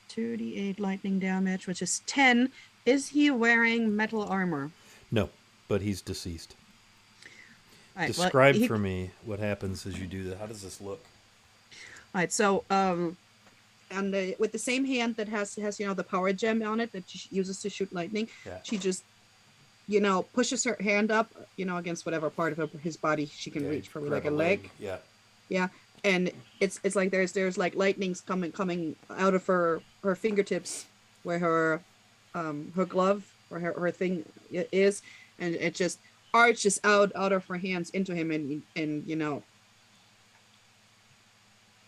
2d8 lightning damage, which is 10. Is he wearing metal armor? No, but he's deceased. All right, Describe for me what happens as you do that. How does this look? All right, so and with the same hand that has the power gem on it that she uses to shoot lightning, Yeah. she just pushes her hand up against whatever part of his body she can reach, probably grab like a leg. Yeah. And it's like there's like lightnings coming out of her fingertips where her glove or her thing is, and it just arches out of her hands into him, and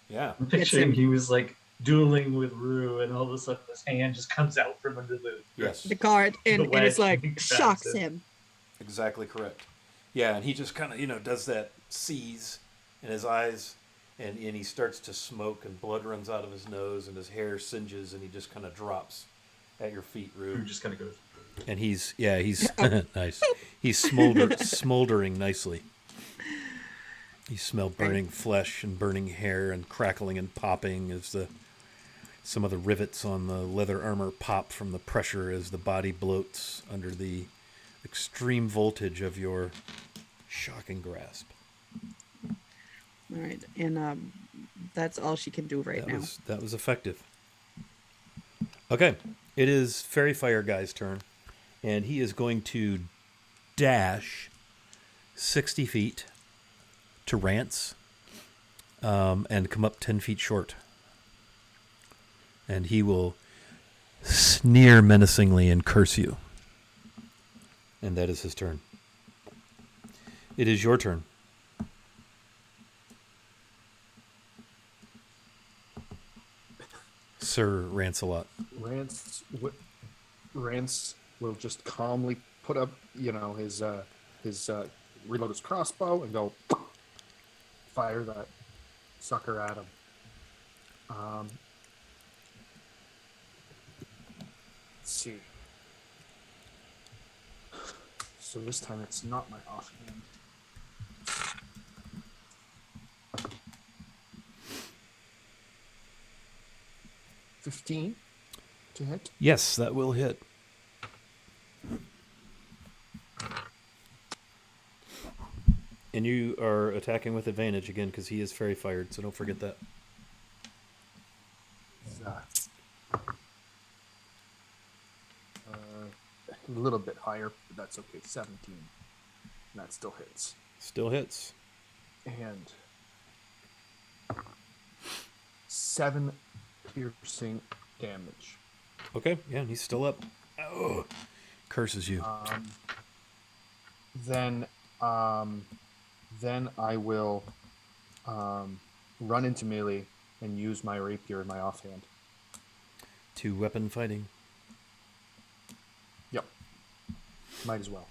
Yeah. I'm picturing he was like dueling with Rue, and all of a sudden his hand just comes out from under Yes. the guard, and it's like wedge shocks him. him. Exactly correct. Yeah, and he just kind of does that seize in his eyes, and he starts to smoke, and blood runs out of his nose, and his hair singes, and he just kind of drops at your feet, Rue. Rue just kind of goes. And he's nice. He's smoldering nicely. You smell burning flesh and burning hair and crackling and popping as some of the rivets on the leather armor pop from the pressure as the body bloats under the extreme voltage of your shocking grasp. All right, and that's all she can do right now. That was effective. Okay, it is Fairy Fire Guy's turn, and he is going to dash 60 feet to Rance and come up 10 feet short. And he will sneer menacingly and curse you. And that is his turn. It is your turn. Sir Rancelot. Rance will just calmly put up, his reload his crossbow and go fire that sucker at him. Let's see. So this time it's not my offhand. $15 to hit. Yes, that will hit. And you are attacking with advantage again because he is fairy fired, so don't forget that. A little bit higher, but that's okay. 17. That still hits. Still hits. And 7 piercing damage. Okay, yeah, and he's still up. Oh, curses you. Then I will run into melee and use my rapier in my offhand. 2-weapon fighting. Yep. Might as well.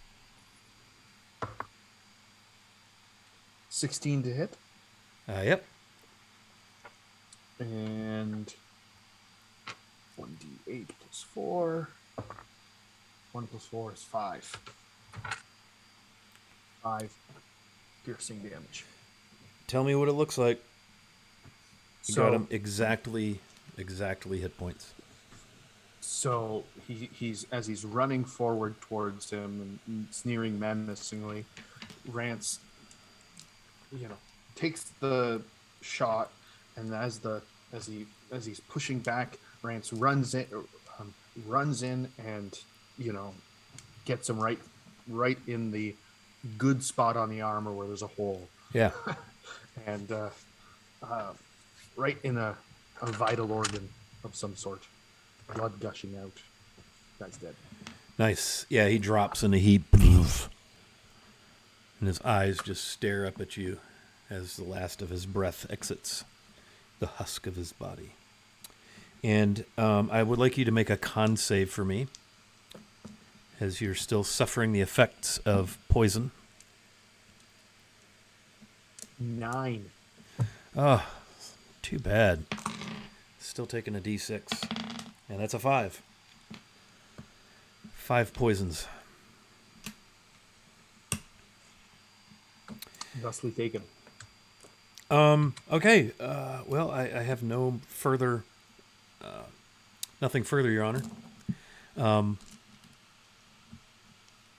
16 to hit. Yep. And 1d8 plus 4. 1 plus 4 is 5. 5 piercing damage. Tell me what it looks like. You So- got him exactly hit points. So he's as he's running forward towards him and sneering menacingly, Rance, takes the shot, and as he's pushing back, Rance runs in and gets him right in the good spot on the armor where there's a hole, Yeah. and right in a vital organ of some sort, blood gushing out. Guy's dead. Nice. Yeah, he drops in the heat, and his eyes just stare up at you as the last of his breath exits the husk of his body. And I would like you to make a con save for me, as you're still suffering the effects of poison. 9. Oh, too bad. Still taking a d6. And that's a 5. 5 poisons. Thusly taken. Okay. Well, I have no further... nothing further, Your Honor.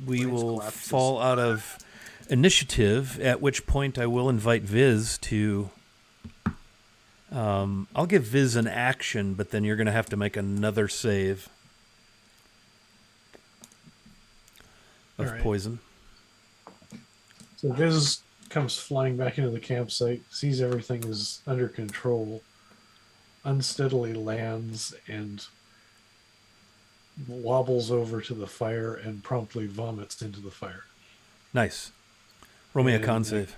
We Lance will collapses. fall out of initiative, at which point I will invite Viz to... I'll give Viz an action, but then you're going to have to make another save of All right. poison. So Viz comes flying back into the campsite, sees everything is under control, unsteadily lands and wobbles over to the fire and promptly vomits into the fire. Nice. Roll me a And con the save.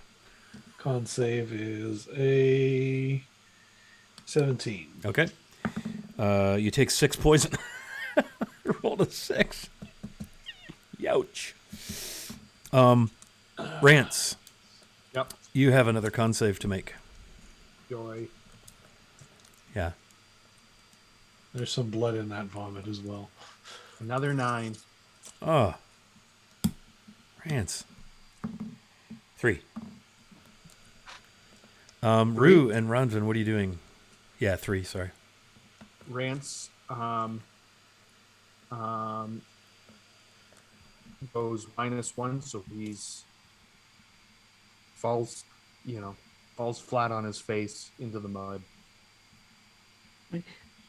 Con save is a 17. Okay. You take 6 poison. Rolled a 6. Youch. Rance, Yep. you have another con save to make. Joy. Yeah. There's some blood in that vomit as well. Another 9. Oh. Rance. 3. Rue and Ronvin, what are you doing? Yeah, 3, sorry. Rance goes -1, so he's falls flat on his face into the mud.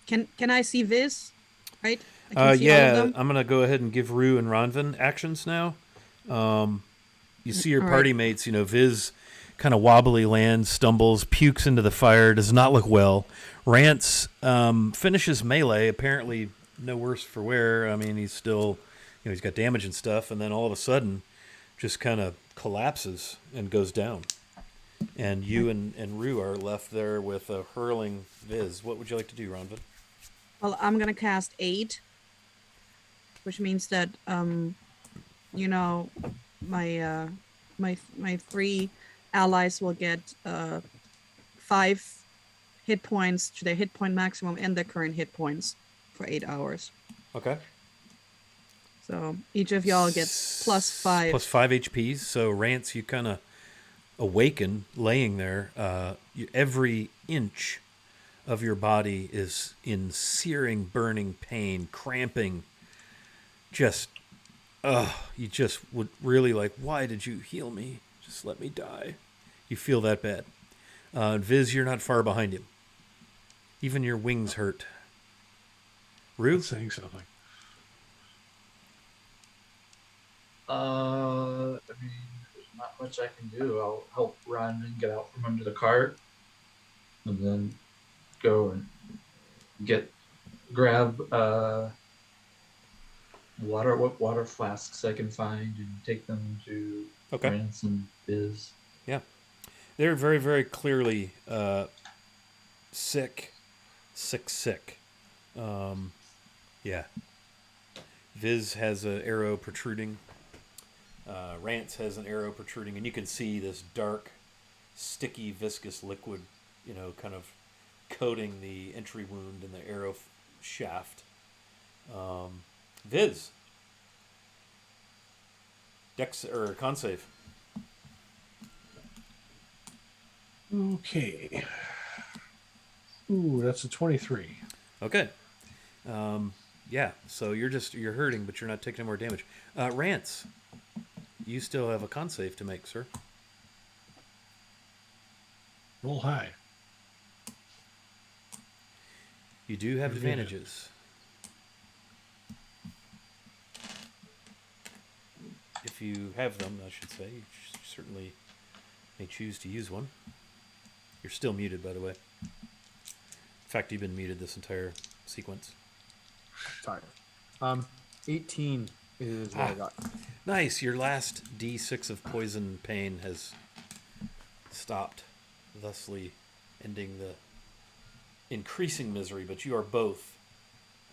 Can I see Viz? Right? I can see all of Yeah, them? I'm going to go ahead and give Rue and Ronvin actions now. You see your All party right. mates, Viz kind of wobbly lands, stumbles, pukes into the fire, does not look well. Rance finishes melee, apparently no worse for wear. I mean, he's still, he's got damage and stuff, and then all of a sudden just kind of collapses and goes down. And you and Rue are left there with a hurling Viz. What would you like to do, Ronvin? Well, I'm gonna cast Aid, which means that my my 3 allies will get 5 hit points to their hit point maximum and their current hit points for 8 hours. Okay. So each of y'all gets +5. Plus 5 HPs. So Rance, you kind of awaken laying there. Every inch of your body is in searing, burning pain, cramping. You just would really why did you heal me? Just let me die. You feel that bad. Viz, you're not far behind him. Even your wings hurt. Rue? That's saying something. I mean, there's not much I can do. I'll help Ron and get out from under the cart, and then go and grab what water flasks I can find and take them to Okay. Rance and Biz. Yeah. They're very, very clearly sick. Yeah. Viz has an arrow protruding. Rance has an arrow protruding, and you can see this dark, sticky, viscous liquid, kind of coating the entry wound in the arrow shaft. Viz. Dex or con save. Okay. Ooh, that's a 23. Okay. Yeah, so you're hurting, but you're not taking any more damage. Rance, you still have a con save to make, sir. Roll high. You do have Advantage. advantages. if you have them, I should say. You certainly may choose to use one. You're still muted, by the way. In fact, you've been muted this entire sequence. Sorry. 18 is what I got. Nice. Your last D6 of poison pain has stopped, thusly ending the increasing misery. But you are both,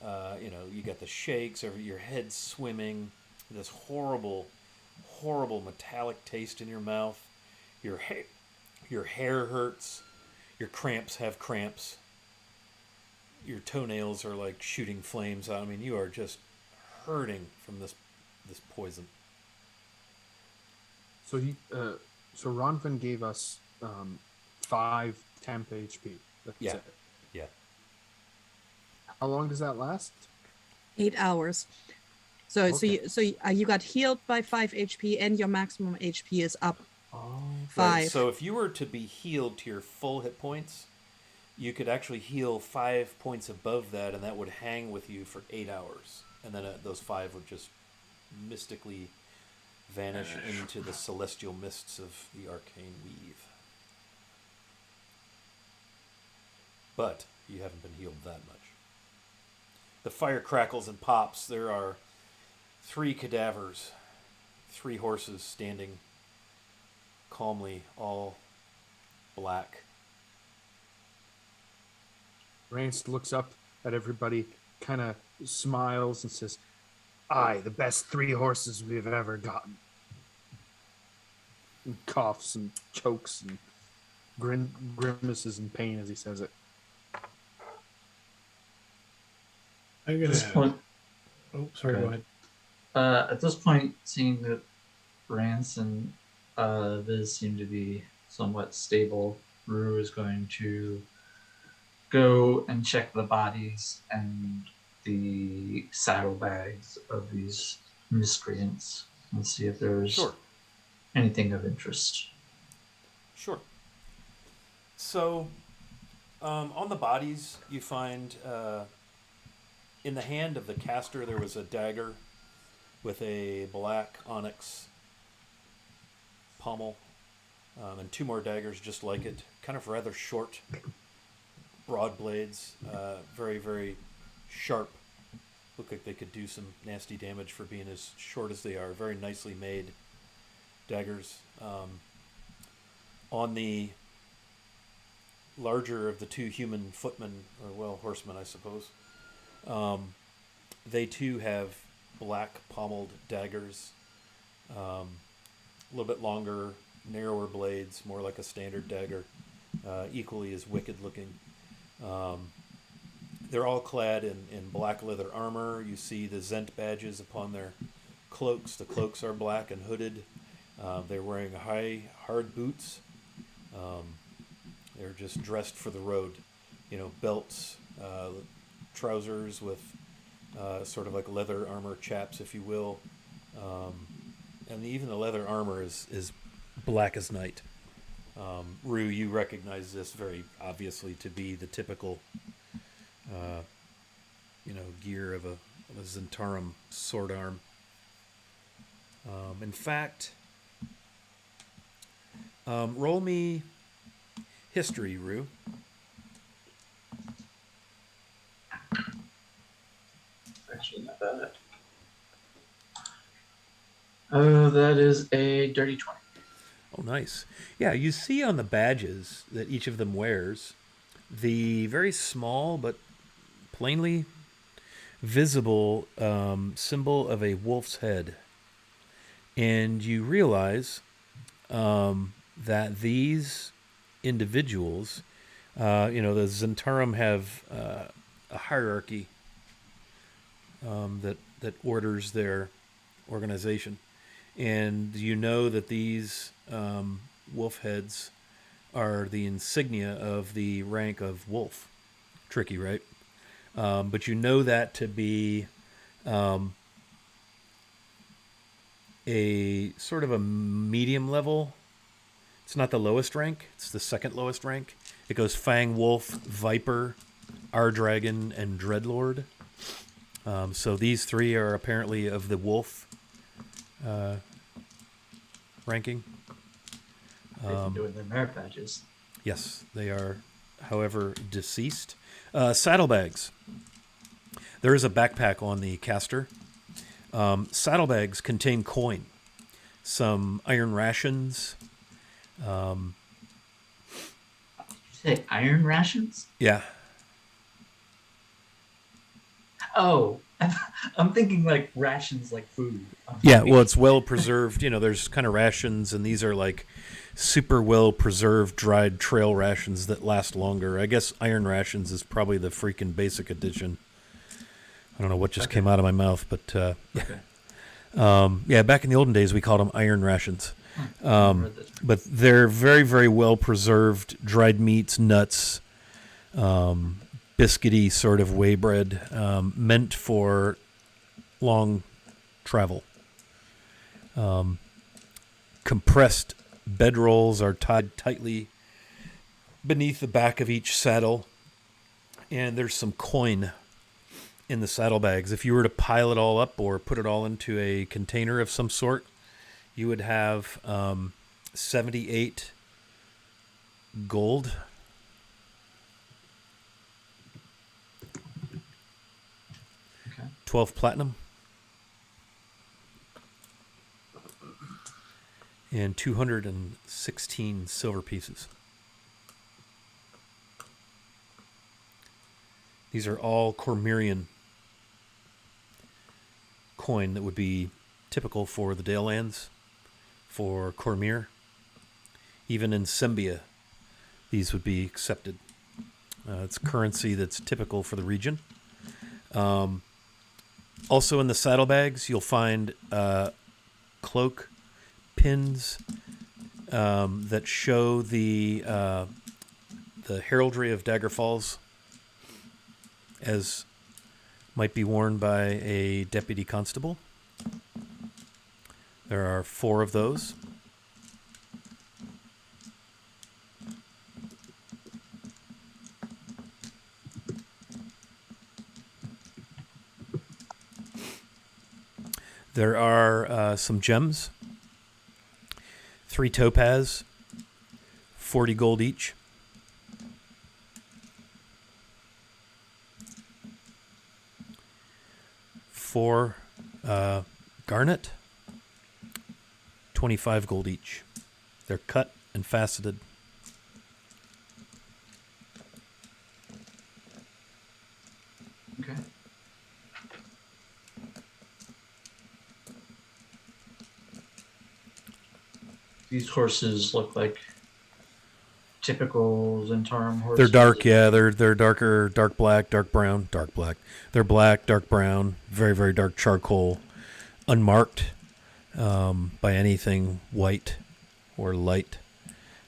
you got the shakes, your head swimming, this horrible, horrible metallic taste in your mouth. Your hair hurts. Your cramps have cramps. Your toenails are like shooting flames out. I mean, you are just hurting from this poison. So Ronvin gave us 5 temp HP. That's Yeah. it. Yeah. How long does that last? 8 hours. So Okay. you got healed by 5 HP, and your maximum HP is up Oh, 5. Right, so if you were to be healed to your full hit points, you could actually heal 5 points above that, and that would hang with you for 8 hours. And then those 5 would just mystically vanish into the celestial mists of the arcane weave. But you haven't been healed that much. The fire crackles and pops. There are 3 cadavers, 3 horses standing calmly, all black. Rance looks up at everybody, kind of smiles and says, "Aye, the best 3 horses we've ever gotten." And coughs and chokes and grimaces in pain as he says it. I'm At gonna. this point, Oh, sorry. Go Okay. ahead. at this point, seeing that Rance and Viz seem to be somewhat stable, Rue is going to go and check the bodies and the saddlebags of these miscreants and see if there's Sure. anything of interest. Sure. So, on the bodies, you find in the hand of the caster there was a dagger with a black onyx pommel, and 2 more daggers just like it, kind of rather short, broad blades, very, very sharp. Look like they could do some nasty damage for being as short as they are. Very nicely made daggers. On the larger of the 2 human footmen, or well, horsemen, I suppose, they too have black pommeled daggers, a little bit longer, narrower blades, more like a standard dagger, equally as wicked looking. They're all clad in black leather armor. You see the Zent badges upon their cloaks. The cloaks are black and hooded. They're wearing high, hard boots. They're just dressed for the road. Belts, trousers with sort of like leather armor chaps, if you will. And even the leather armor is black as night. Rue, you recognize this very obviously to be the typical, gear of a Zentarum sword arm. In fact, roll me history, Rue. Actually, not bad. Oh, that is a dirty 20. Oh, nice. Yeah, you see on the badges that each of them wears the very small but plainly visible symbol of a wolf's head. And you realize that these individuals, the Zentarum have a hierarchy that orders their organization. And you know that these wolf heads are the insignia of the rank of wolf. Tricky, right? But you know that to be a sort of a medium level. It's not the lowest rank. It's the second lowest rank. It goes Fang Wolf, Viper, R-Dragon, and Dreadlord. So these 3 are apparently of the wolf ranking. They've been doing their merit badges. Yes, they are, however, deceased. Saddlebags. There is a backpack on the caster. Saddlebags contain coin, some iron rations. Did you say iron rations? Yeah. Oh, I'm thinking like rations, like food. Yeah, well, it's well preserved. There's kind of rations, and these are like super well preserved dried trail rations that last longer. I guess iron rations is probably the freaking basic edition. I don't know what just came out of my mouth, but Okay. yeah, back in the olden days we called them iron rations. I've heard this. But they're very, very well preserved dried meats, nuts, biscuity sort of whey bread, meant for long travel. Compressed bedrolls are tied tightly beneath the back of each saddle, and there's some coin in the saddlebags. If you were to pile it all up or put it all into a container of some sort, you would have 78 gold. Okay. 12 platinum. And 216 silver pieces. These are all Cormyrean coin that would be typical for the Dalelands, for Cormyr. Even in Sembia, these would be accepted. It's currency that's typical for the region. Also in the saddlebags, you'll find cloak pins that show the heraldry of Dagger Falls, as might be worn by a deputy constable. There are 4 of those. There are some gems. 3 topaz, 40 gold each. 4 garnet, 25 gold each. They're cut and faceted. Okay. These horses look like typical Zentarum horses. They're dark, yeah. They're darker, dark black, dark brown, dark black. They're black, dark brown, very, very dark charcoal, unmarked by anything white or light.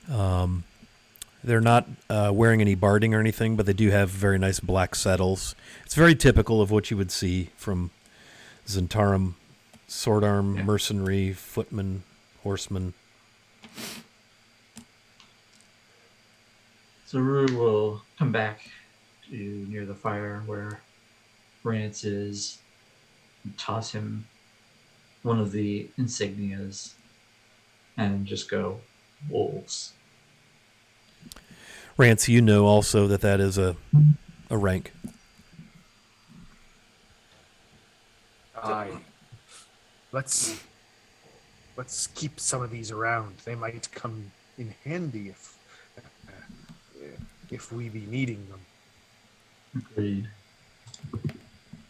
They're not wearing any barding or anything, but they do have very nice black saddles. It's very typical of what you would see from Zentarum, sword arm, mercenary, footman, horseman. So Rue will come back to near the fire where Rance is and toss him one of the insignias and just go, wolves. Rance, you know also that is a rank. Aye. Let's keep some of these around. They might come in handy if we be needing them. Agreed.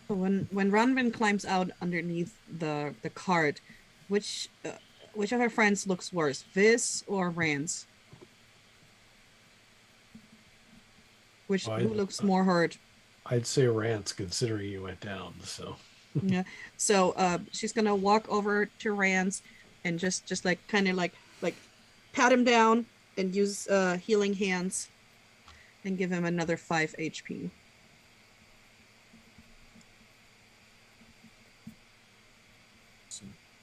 When Ronvin climbs out underneath the cart, which of her friends looks worse, Viz or Rance? Who looks more hurt? I'd say Rance, considering you went down. So Yeah. So she's gonna walk over to Rance and just like kind of like pat him down and use healing hands and give him another 5 HP.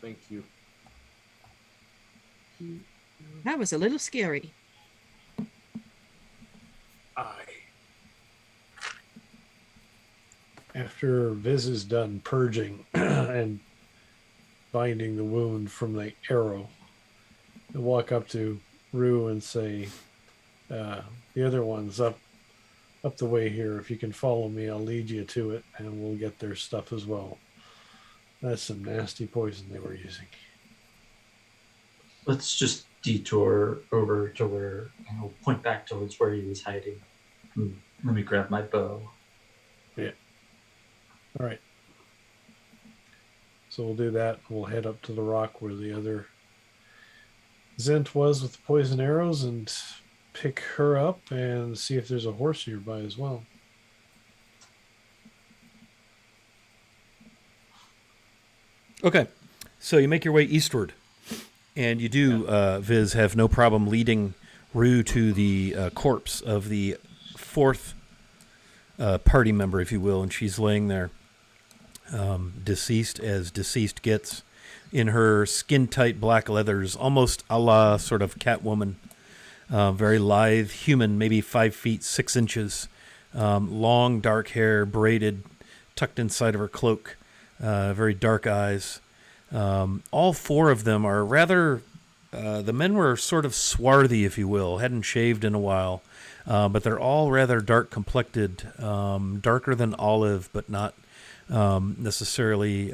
Thank you. That was a little scary. Aye. after Viz is done purging and binding the wound from the arrow, and walk up to Rue and say, the other one's up the way here. If you can follow me, I'll lead you to it, and we'll get their stuff as well. That's some nasty poison they were using. Let's just detour over to where, and we'll point back towards where he was hiding. Let me grab my bow. Yeah. All right. So we'll do that. We'll head up to the rock where the other Zent was with the poison arrows and pick her up and see if there's a horse nearby as well. Okay, so you make your way eastward, and you do, Viz, have no problem leading Rue to the corpse of the fourth party member, if you will, and she's laying there, deceased as deceased gets, in her skin-tight black leathers, almost a la sort of Catwoman. Very lithe human, maybe 5 feet 6 inches, long dark hair braided, tucked inside of her cloak, very dark eyes. All 4 of them are rather, the men were sort of swarthy, if you will, hadn't shaved in a while, but they're all rather dark complected, darker than olive, but not necessarily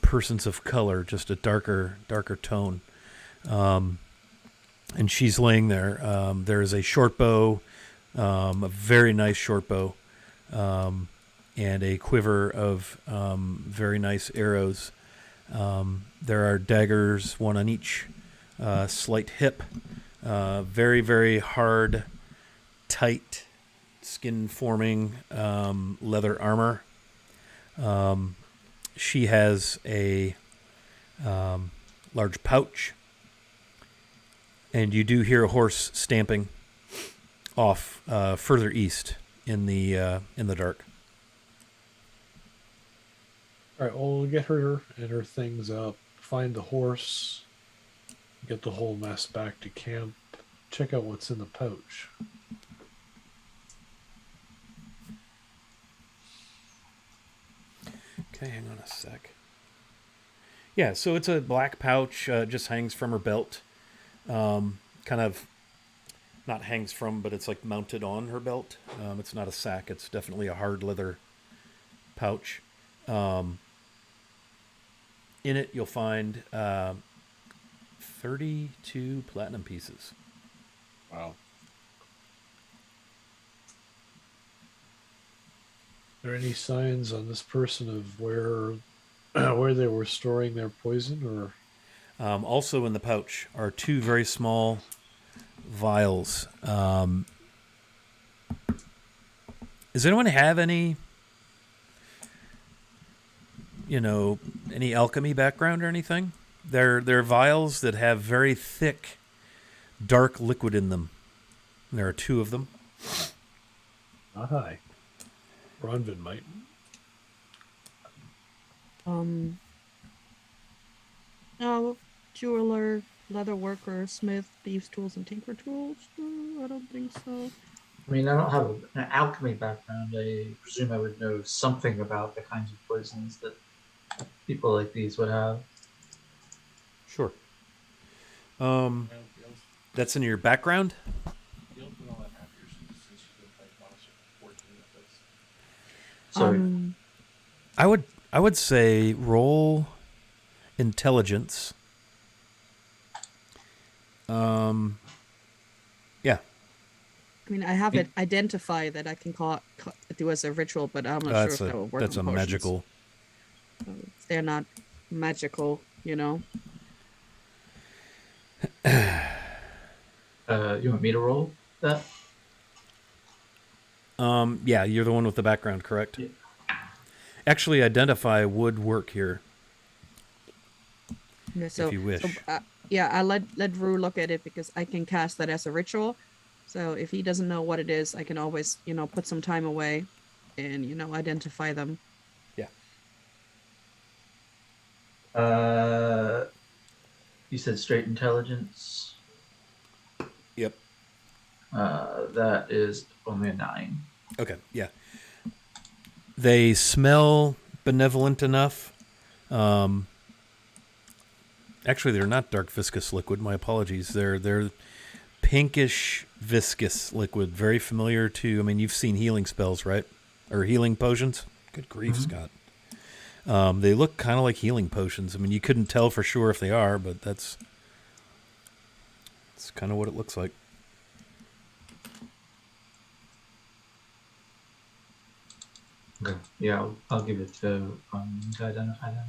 persons of color, just a darker tone. And she's laying there. There is a short bow, a very nice short bow, and a quiver of very nice arrows. There are daggers, one on each slight hip. Very, very hard, tight, skin-forming leather armor. She has a large pouch. And you do hear a horse stamping off further east in the dark. All right, well, we'll get her and her things up, find the horse, get the whole mess back to camp, check out what's in the pouch. Okay, hang on a sec. Yeah, so it's a black pouch, just hangs from her belt. Kind of not hangs from, but it's like mounted on her belt. It's not a sack. It's definitely a hard leather pouch. In it, you'll find 32 platinum pieces. Wow. Are there any signs on this person of where they were storing their poison, or? Also in the pouch are 2 very small vials. Does anyone have any, any alchemy background or anything? They're vials that have very thick, dark liquid in them. There are 2 of them. Hi. Ronvin might. No, jeweler, leather worker, smith, thieves' tools, and tinker tools. I don't think so. I mean, I don't have an alchemy background. I presume I would know something about the kinds of poisons that people like these would have. Sure. That's in your background? So I would say roll intelligence. Yeah. I mean, I have it identify that I can do as a ritual, but I'm not sure if that will work. That's a potions. magical. They're not magical, you want me to roll that? Yeah, you're the one with the background, correct? Yeah. Actually, identify would work here. Yeah, so, if you wish. I let Rue look at it because I can cast that as a ritual. So if he doesn't know what it is, I can always, put some time away and, identify them. Yeah. You said straight intelligence. Yep. That is only a 9. Okay, yeah. They smell benevolent enough. Actually, they're not dark viscous liquid. My apologies. They're pinkish viscous liquid. Very familiar to. I mean, you've seen healing spells, right? Or healing potions. Good grief, Scott. They look kind of like healing potions. I mean, you couldn't tell for sure if they are, but that's kind of what it looks like. Okay. Yeah, I'll give it to identify them.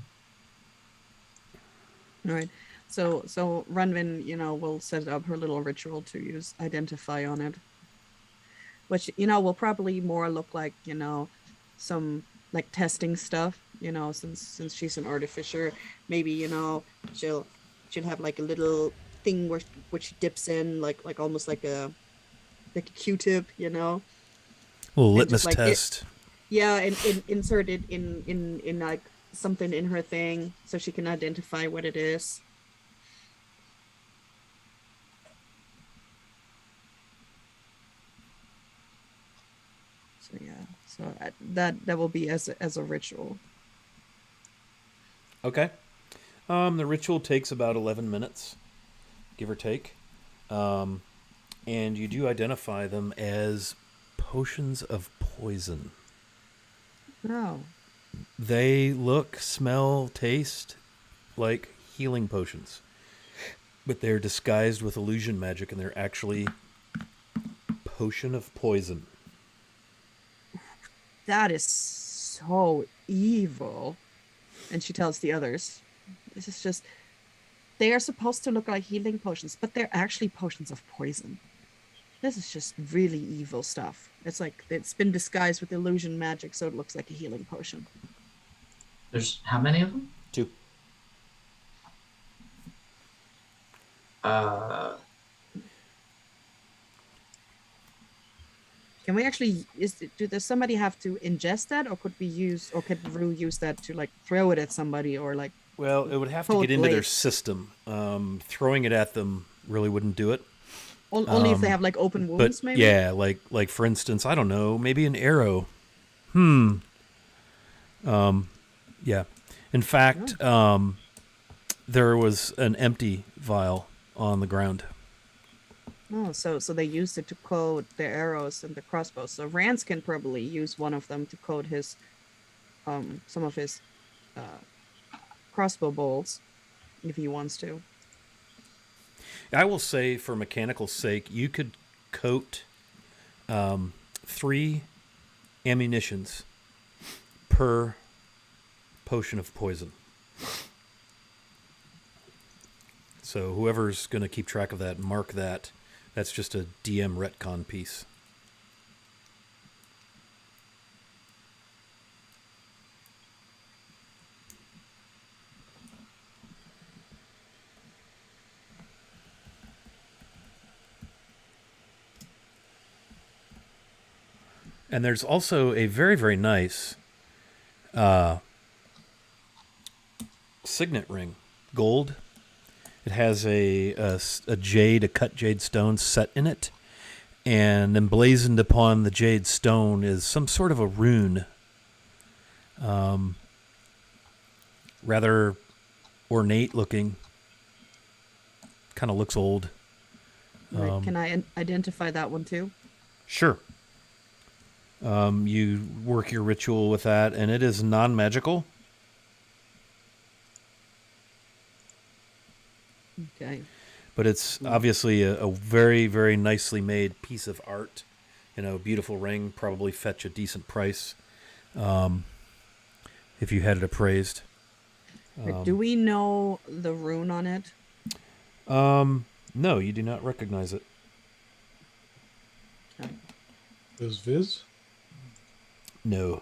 All right. So Runvin, will set up her little ritual to use identify on it, which will probably more look like some like testing stuff. Since she's an artificer, maybe she'll have like a little thing where she dips in like almost like a Q-tip, A little litmus like test. and insert it in like something in her thing so she can identify what it is. So that will be as a ritual. Okay. The ritual takes about 11 minutes, give or take. And you do identify them as potions of poison. Oh. They look, smell, taste like healing potions. But they're disguised with illusion magic, and they're actually potion of poison. That is so evil. And she tells the others, this is just, they are supposed to look like healing potions, but they're actually potions of poison. This is just really evil stuff. It's like it's been disguised with illusion magic, so it looks like a healing potion. There's how many of them? 2. Can we actually does somebody have to ingest that, or could Rue use that to like throw it at somebody, or like? Well, it would have to get into their system. Throwing it at them really wouldn't do it. Only if they have like open wounds, but maybe. Yeah, like for instance, I don't know, maybe an arrow. Yeah. In fact, there was an empty vial on the ground. Oh, so they used it to coat their arrows and the crossbows. So Rance can probably use one of them to coat his, some of his, crossbow bolts, if he wants to. I will say, for mechanical sake, you could coat 3 ammunitions per potion of poison. So whoever's going to keep track of that, mark that. That's just a DM retcon piece. And there's also a very, very nice signet ring, gold. It has a cut jade stone set in it, and emblazoned upon the jade stone is some sort of a rune. Rather ornate looking. Kind of looks old. Right. Can I identify that one too? Sure. You work your ritual with that, and it is non-magical. Okay. But it's obviously a very, very nicely made piece of art. Beautiful ring, probably fetch a decent price if you had it appraised. Do we know the rune on it? No, you do not recognize it. Okay. Does Viz? No.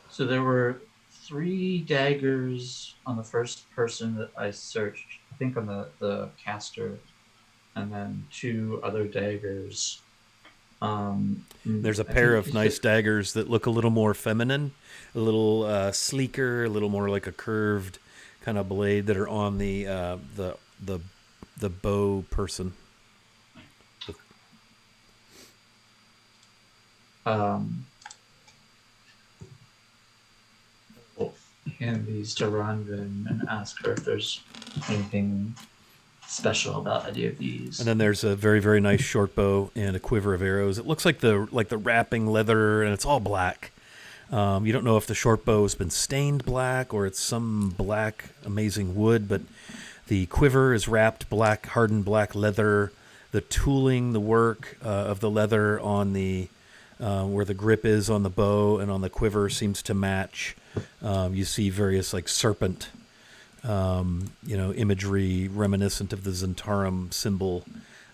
So there were 3 daggers on the first person that I searched, I think on the caster, and then 2 other daggers. There's a pair of nice daggers that look a little more feminine, a little sleeker, a little more like a curved kind of blade that are on the bow person. um, we'll hand these to Ronvin and ask her if there's anything special about any of these. And then there's a very, very nice short bow and a quiver of arrows. It looks like the wrapping leather, and it's all black. You don't know if the short bow has been stained black or it's some black, amazing wood, but the quiver is wrapped black, hardened black leather. The tooling, the work of the leather on the where the grip is on the bow and on the quiver seems to match. You see various like serpent, imagery reminiscent of the Zentarum symbol.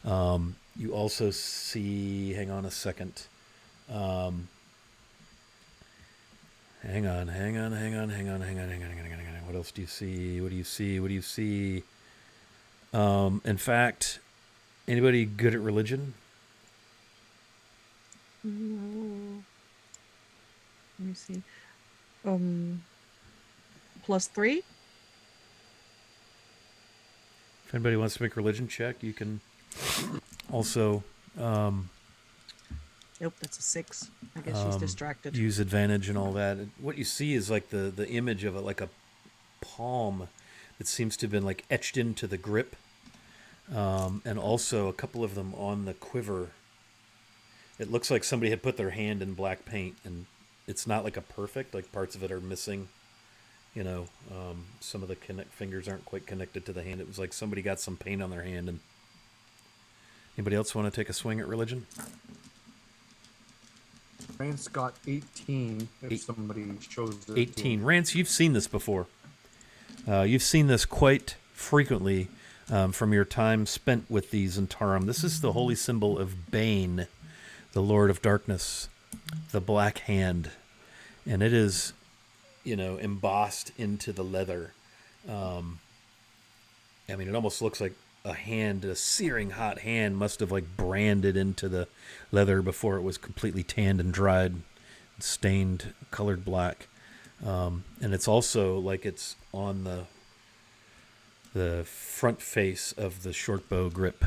You also see. Hang on a second. Hang on. What else do you see? What do you see? In fact, anybody good at religion? Let me see. +3. If anybody wants to make a religion check, you can also Nope, that's a 6. I guess she's distracted. use advantage and all that. What you see is like the image of like a palm that seems to have been like etched into the grip, and also a couple of them on the quiver. It looks like somebody had put their hand in black paint, and it's not like a perfect, like parts of it are missing. Some of the fingers aren't quite connected to the hand. It was like somebody got some paint on their hand. And anybody else want to take a swing at religion? Rance got 18. If somebody shows it. 18. Rance, you've seen this before. You've seen this quite frequently from your time spent with the Zentarum. This is the holy symbol of Bane, the Lord of Darkness, the Black Hand. And it is, embossed into the leather. It almost looks like a searing hot hand must have like branded into the leather before it was completely tanned and dried, stained, colored black. And it's also like it's on the front face of the short bow grip.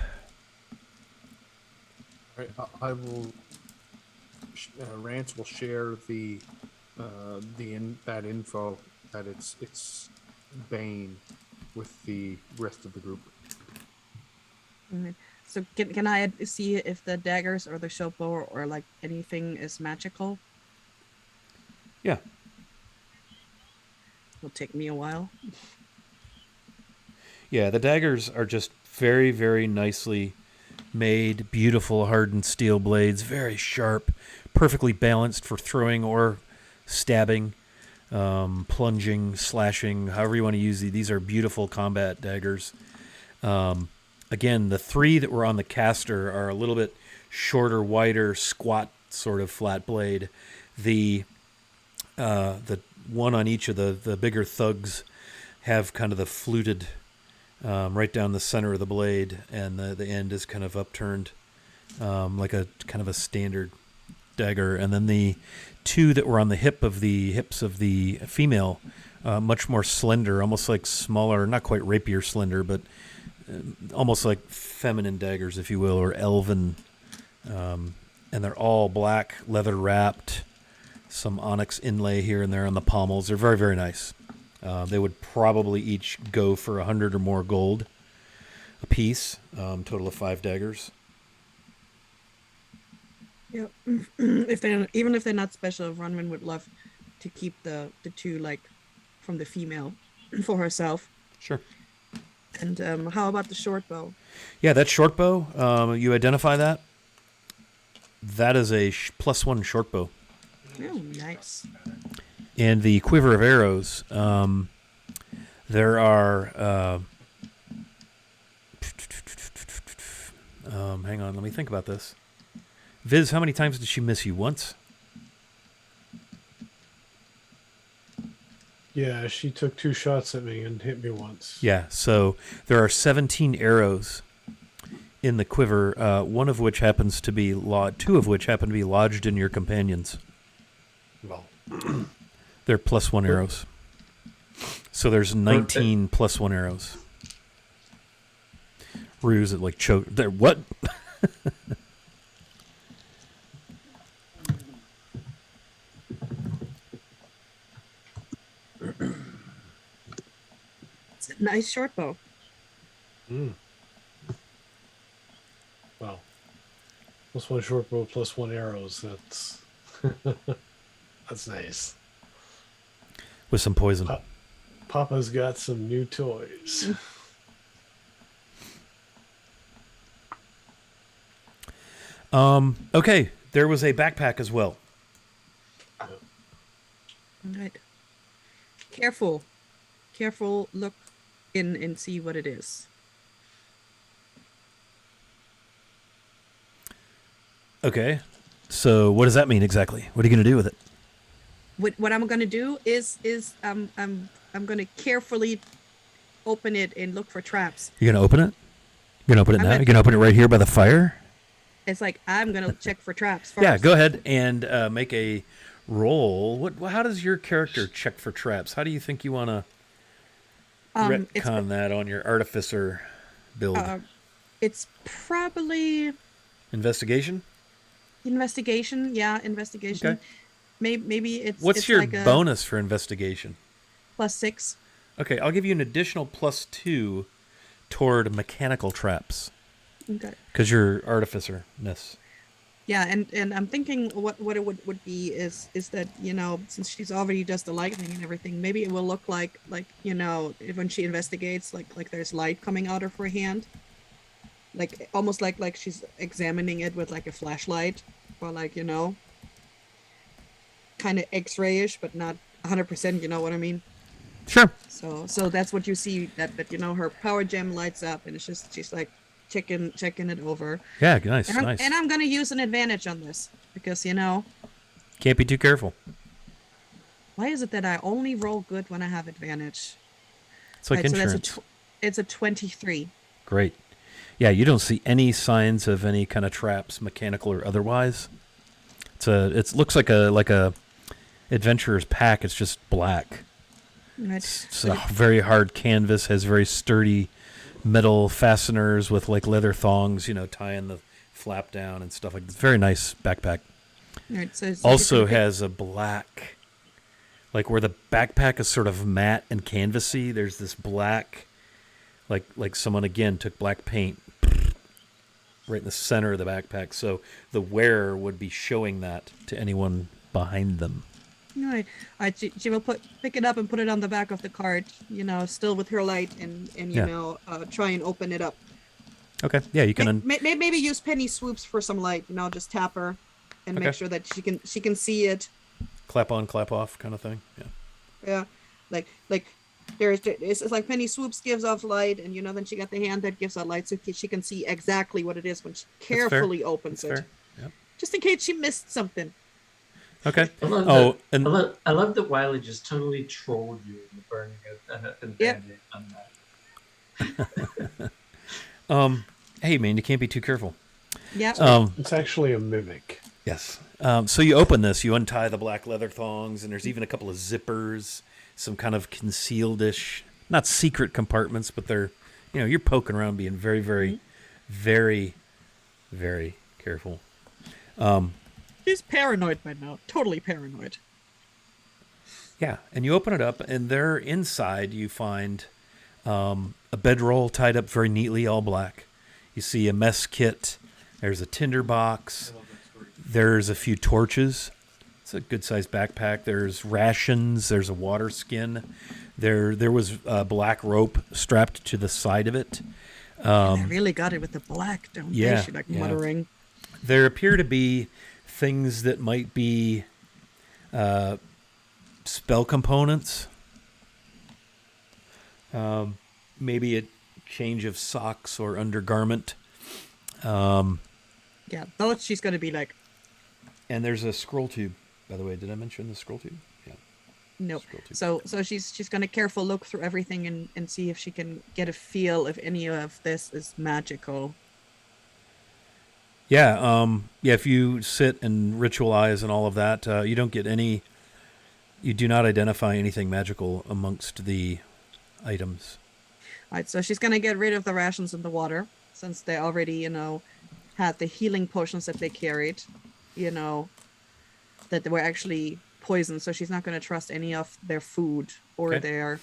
All right, I will. Rance will share that info that it's Bane with the rest of the group. Okay. So can I see if the daggers or the short bow or like anything is magical? Yeah. It'll take me a while. Yeah, the daggers are just very, very nicely made, beautiful hardened steel blades, very sharp, perfectly balanced for throwing or stabbing, plunging, slashing, however you want to use these. These are beautiful combat daggers. Again, the 3 that were on the caster are a little bit shorter, wider, squat sort of flat blade. The one on each of the bigger thugs have kind of the fluted right down the center of the blade, and the end is kind of upturned like a kind of a standard dagger. And then the 2 that were on the hips of the female, much more slender, almost like smaller, not quite rapier slender, but almost like feminine daggers, if you will, or elven. And they're all black, leather wrapped, some onyx inlay here and there on the pommels. They're very, very nice. They would probably each go for 100 or more gold a piece, total of 5 daggers. Yeah. Even if they're not special, Ronwin would love to keep the 2 like from the female for herself. Sure. And how about the short bow? Yeah, that short bow, you identify that? That is a +1 short bow. Oh, nice. And the quiver of arrows, there are... hang on, let me think about this. Viz, how many times did she miss you? Once? Yeah, she took 2 shots at me and hit me once. Yeah, so there are 17 arrows in the quiver, one of which happens to be 2 of which happen to be lodged in your companions. Well, They're +1 arrows. So there's 19 +1 arrows. Ruse it like choke. There, what? Nice short bow. Mm. Wow. +1 short bow, +1 arrows. That's that's nice. With some poison. Papa's got some new toys. Okay, there was a backpack as well. All right. Careful. Careful. Look in and see what it is. Okay, so what does that mean exactly? What are you going to do with it? What I'm gonna do is I'm gonna carefully open it and look for traps. You're going to open it? You're going to open it I'm now? gonna- You're going to open it right here by the fire? It's like I'm gonna check for traps first. Yeah, go ahead and make a roll. How does your character check for traps? How do you think you want to It's retcon that on your artificer build? it's probably Investigation? investigation. Yeah, investigation. Okay. Maybe it's What's it's your like a bonus for investigation? +6. Okay, I'll give you an additional +2 toward mechanical traps Okay. because you're artificer-ness. Yeah, and I'm thinking what it would be is that, you know, since she's already does the lightning and everything, maybe it will look like, you know, when she investigates, like there's light coming out of her hand, like almost like she's examining it with like a flashlight, or like, you know, kind of X-rayish, but not 100%. You know what I mean? Sure. So that's what you see, that you know, her power gem lights up, and it's just she's like checking it over. Yeah, nice, And nice. I'm gonna use an advantage on this because, you know, Can't be too careful. why is it that I only roll good when I have advantage? It's like Right, so insurance. it's a 23. Great. Yeah, you don't see any signs of any kind of traps, mechanical or otherwise. It looks like a adventurer's pack. It's just black. Right. It's a very hard canvas, has very sturdy metal fasteners with like leather thongs, you know, tying the flap down and stuff like that. It's a very nice backpack. Right, so Also you can has a black, like where the backpack is sort of matte and canvassy, there's this black, like someone again took black paint right in the center of the backpack, so the wearer would be showing that to anyone behind them. Right. She will pick it up and put it on the back of the cart, you know, still with her light, and you Yeah. know, try and open it up. Okay, yeah, you can. Maybe use penny swoops for some light, you know, just tap her and Okay. make sure that she can see it. Clap on, clap off kind of thing. Yeah. Yeah, like it's like penny swoops gives off light, and you know, then she got the hand that gives out light, so she can see exactly what it is when she fair. carefully opens That's it, fair. Yep. just in case she missed something. Okay. I love Oh, that, and I love that Wiley just totally trolled you into burning an Yep. advantage on that. hey man, you can't be too careful. Yeah. It's actually a mimic. Yes. So you open this, you untie the black leather thongs, and there's even a couple of zippers, some kind of concealed-ish, not secret compartments, but they're, you know, you're poking around, being very, very, very, very careful. She's paranoid by now. Totally paranoid. Yeah, and you open it up, and there inside you find a bedroll tied up very neatly, all black. You see a mess kit. There's a tinder box. There's a few torches. It's a good-sized backpack. There's rations. There's a water skin. There was a black rope strapped to the side of it. They really got it with the black, don't yeah, they? She like yeah. muttering. There appear to be things that might be spell components. Maybe a change of socks or undergarment. Yeah, thought she's gonna be like, And there's a scroll tube. By the way, did I mention the scroll tube? Yeah. nope. Scroll tube. So she's gonna careful look through everything and see if she can get a feel if any of this is magical. Yeah. Yeah. If you sit and ritualize and all of that, you don't get any. You do not identify anything magical amongst the items. All right, so she's gonna get rid of the rations and the water, since they already, you know, had the healing potions that they carried, you know, that they were actually poisoned. So she's not gonna trust any of their food or Okay. their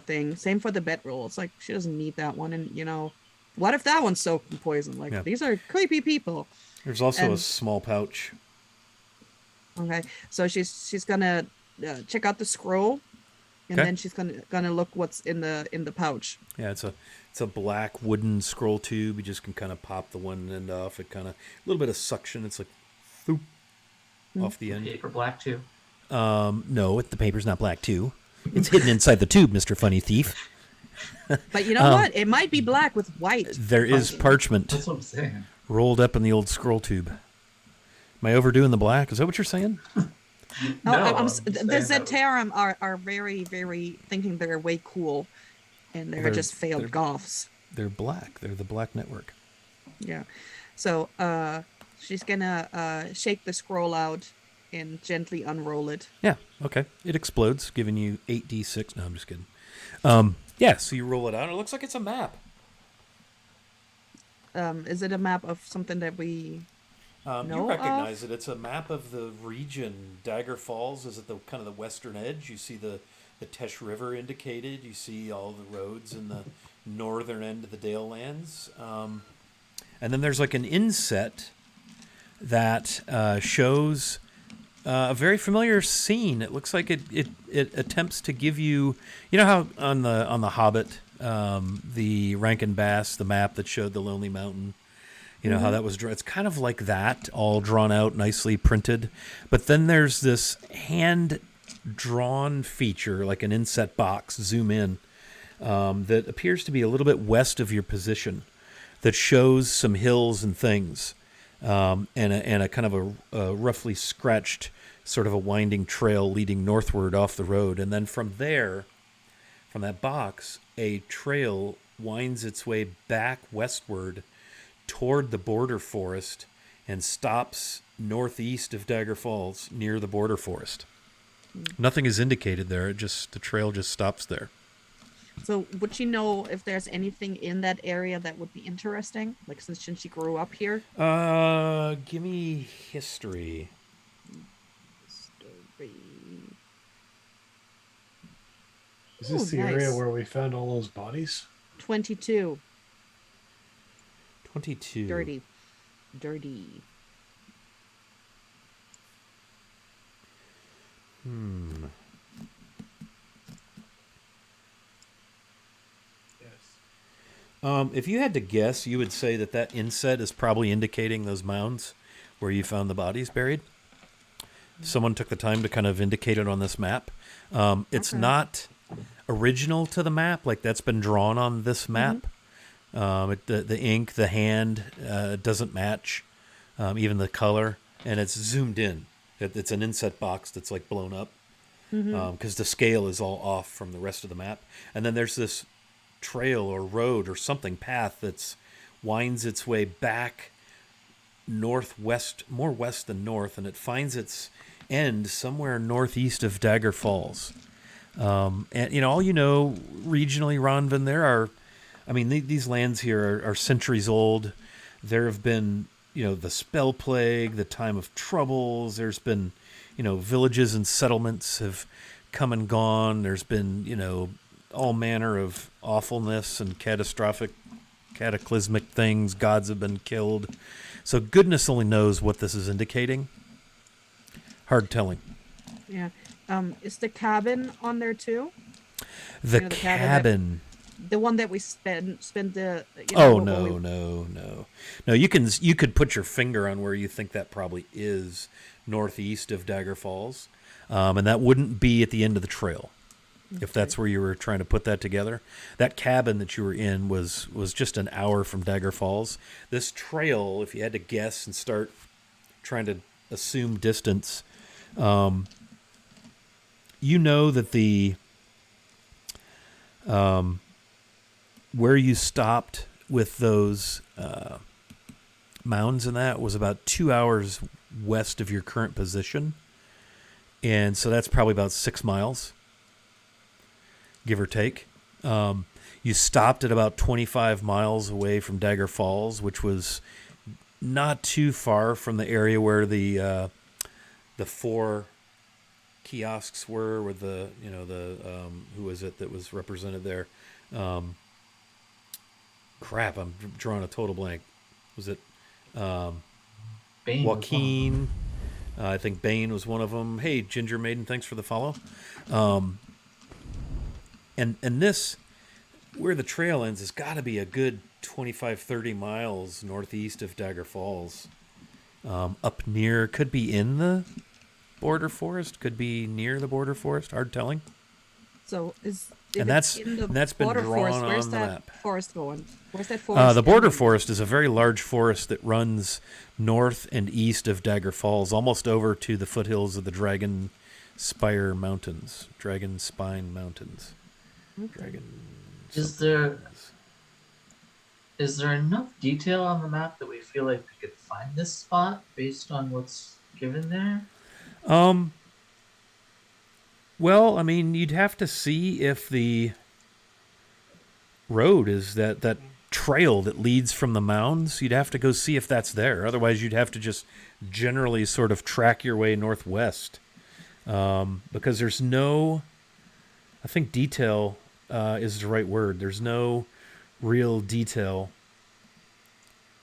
thing. Same for the bedroll. It's like she doesn't need that one. And what if that one's soaked in poison? Like Yeah. these are creepy people. There's also a And small pouch. okay, so she's gonna check out the scroll, and Okay. then she's gonna look what's in the pouch. Yeah, it's a black wooden scroll tube. You just can kind of pop the one end off. It kind of a little bit of suction. It's like, thoop, off the end. Paper black too. No, the paper's not black too. It's hidden inside the tube, Mr. Funny Thief. But you know what? It might be black with white. There is parchment That's what I'm saying. rolled up in the old scroll tube. Am I overdoing the black? Is that what you're saying? No, I'm just the saying that- Zetarum are very, very thinking they're way cool, and they're just failed they're- goths. They're black. They're the Black Network. Yeah. So she's gonna shake the scroll out and gently unroll it. Yeah, okay. It explodes, giving you 8d6. No, I'm just kidding. Yeah, so you roll it out. It looks like it's a map. Is it a map of something that we You know recognize it. It's a map of the region. Dagger Falls is at the kind of the western edge. You see the Tesh River indicated. You see all the roads in the northern end of the Dalelands. And then there's like an inset that shows a very familiar scene. It looks like it attempts to give you, how on the Hobbit, the Rankin Bass, the map that showed the Lonely Mountain. How that was drawn. It's kind of like that, all drawn out, nicely printed. But then there's this hand-drawn feature, like an inset box, zoom in, that appears to be a little bit west of your position, that shows some hills and things, and a kind of a roughly scratched, sort of a winding trail leading northward off the road. And then from there, from that box, a trail winds its way back westward toward the border forest and stops northeast of Dagger Falls near the border forest. Nothing is indicated there. The trail just stops there. So would she know if there's anything in that area that would be interesting? Like since she grew up here? Give me history. Is this Ooh, the area nice. where we found all those bodies? 22. 22. Dirty. Yes. If you had to guess, you would say that inset is probably indicating those mounds where you found the bodies buried. Someone took the time to kind of indicate it on this map. It's Okay. not original to the map, like that's been drawn on this map. The ink, the hand doesn't match, even the color, and it's zoomed in. It's an inset box that's like blown up because the scale is all off from the rest of the map. And then there's this trail or road or something, path that's winds its way back northwest, more west than north, and it finds its end somewhere northeast of Dagger Falls. And all regionally, Ronvin, there are, these lands here are centuries old. There have been, the spell plague, the time of troubles. There's been, villages and settlements have come and gone. There's been, all manner of awfulness and cataclysmic things. Gods have been killed. So goodness only knows what this is indicating. Hard telling. Yeah. Is the cabin on there too? The the cabin. The one that we spend the. No. You could put your finger on where you think that probably is northeast of Dagger Falls, and that wouldn't be at the end of the trail. If that's where you were trying to put that together. That cabin that you were in was just an hour from Dagger Falls. This trail, if you had to guess and start trying to assume distance, that the where you stopped with those mounds and that was about 2 hours west of your current position. And so that's probably about 6 miles. Give or take. You stopped at about 25 miles away from Dagger Falls, which was not too far from the area where the 4 kiosks were with the who was it that was represented there? Um, Crap, I'm drawing a total blank. Was it Bane was one of them. Joaquin? I think Bane was one of them. Hey, Ginger Maiden, thanks for the follow. Um, and this, where the trail ends, has got to be a good 25, 30 miles northeast of Dagger Falls. Up near, could be in the border forest, could be near the border forest. Hard telling. So if And it's that's in the and that's been border drawn forest, where's on the that map. forest going? Where's that forest? The border ending? forest is a very large forest that runs north and east of Dagger Falls, almost over to the foothills of the Dragon Spire Mountains. Dragon Spine Mountains. Dragon. Is there enough detail on the map that we feel like we could find this spot based on what's given there? Well, I mean, you'd have to see if the road is that trail that leads from the mounds. You'd have to go see if that's there. Otherwise, you'd have to just generally sort of track your way northwest, because there's no. I think detail is the right word. There's no real detail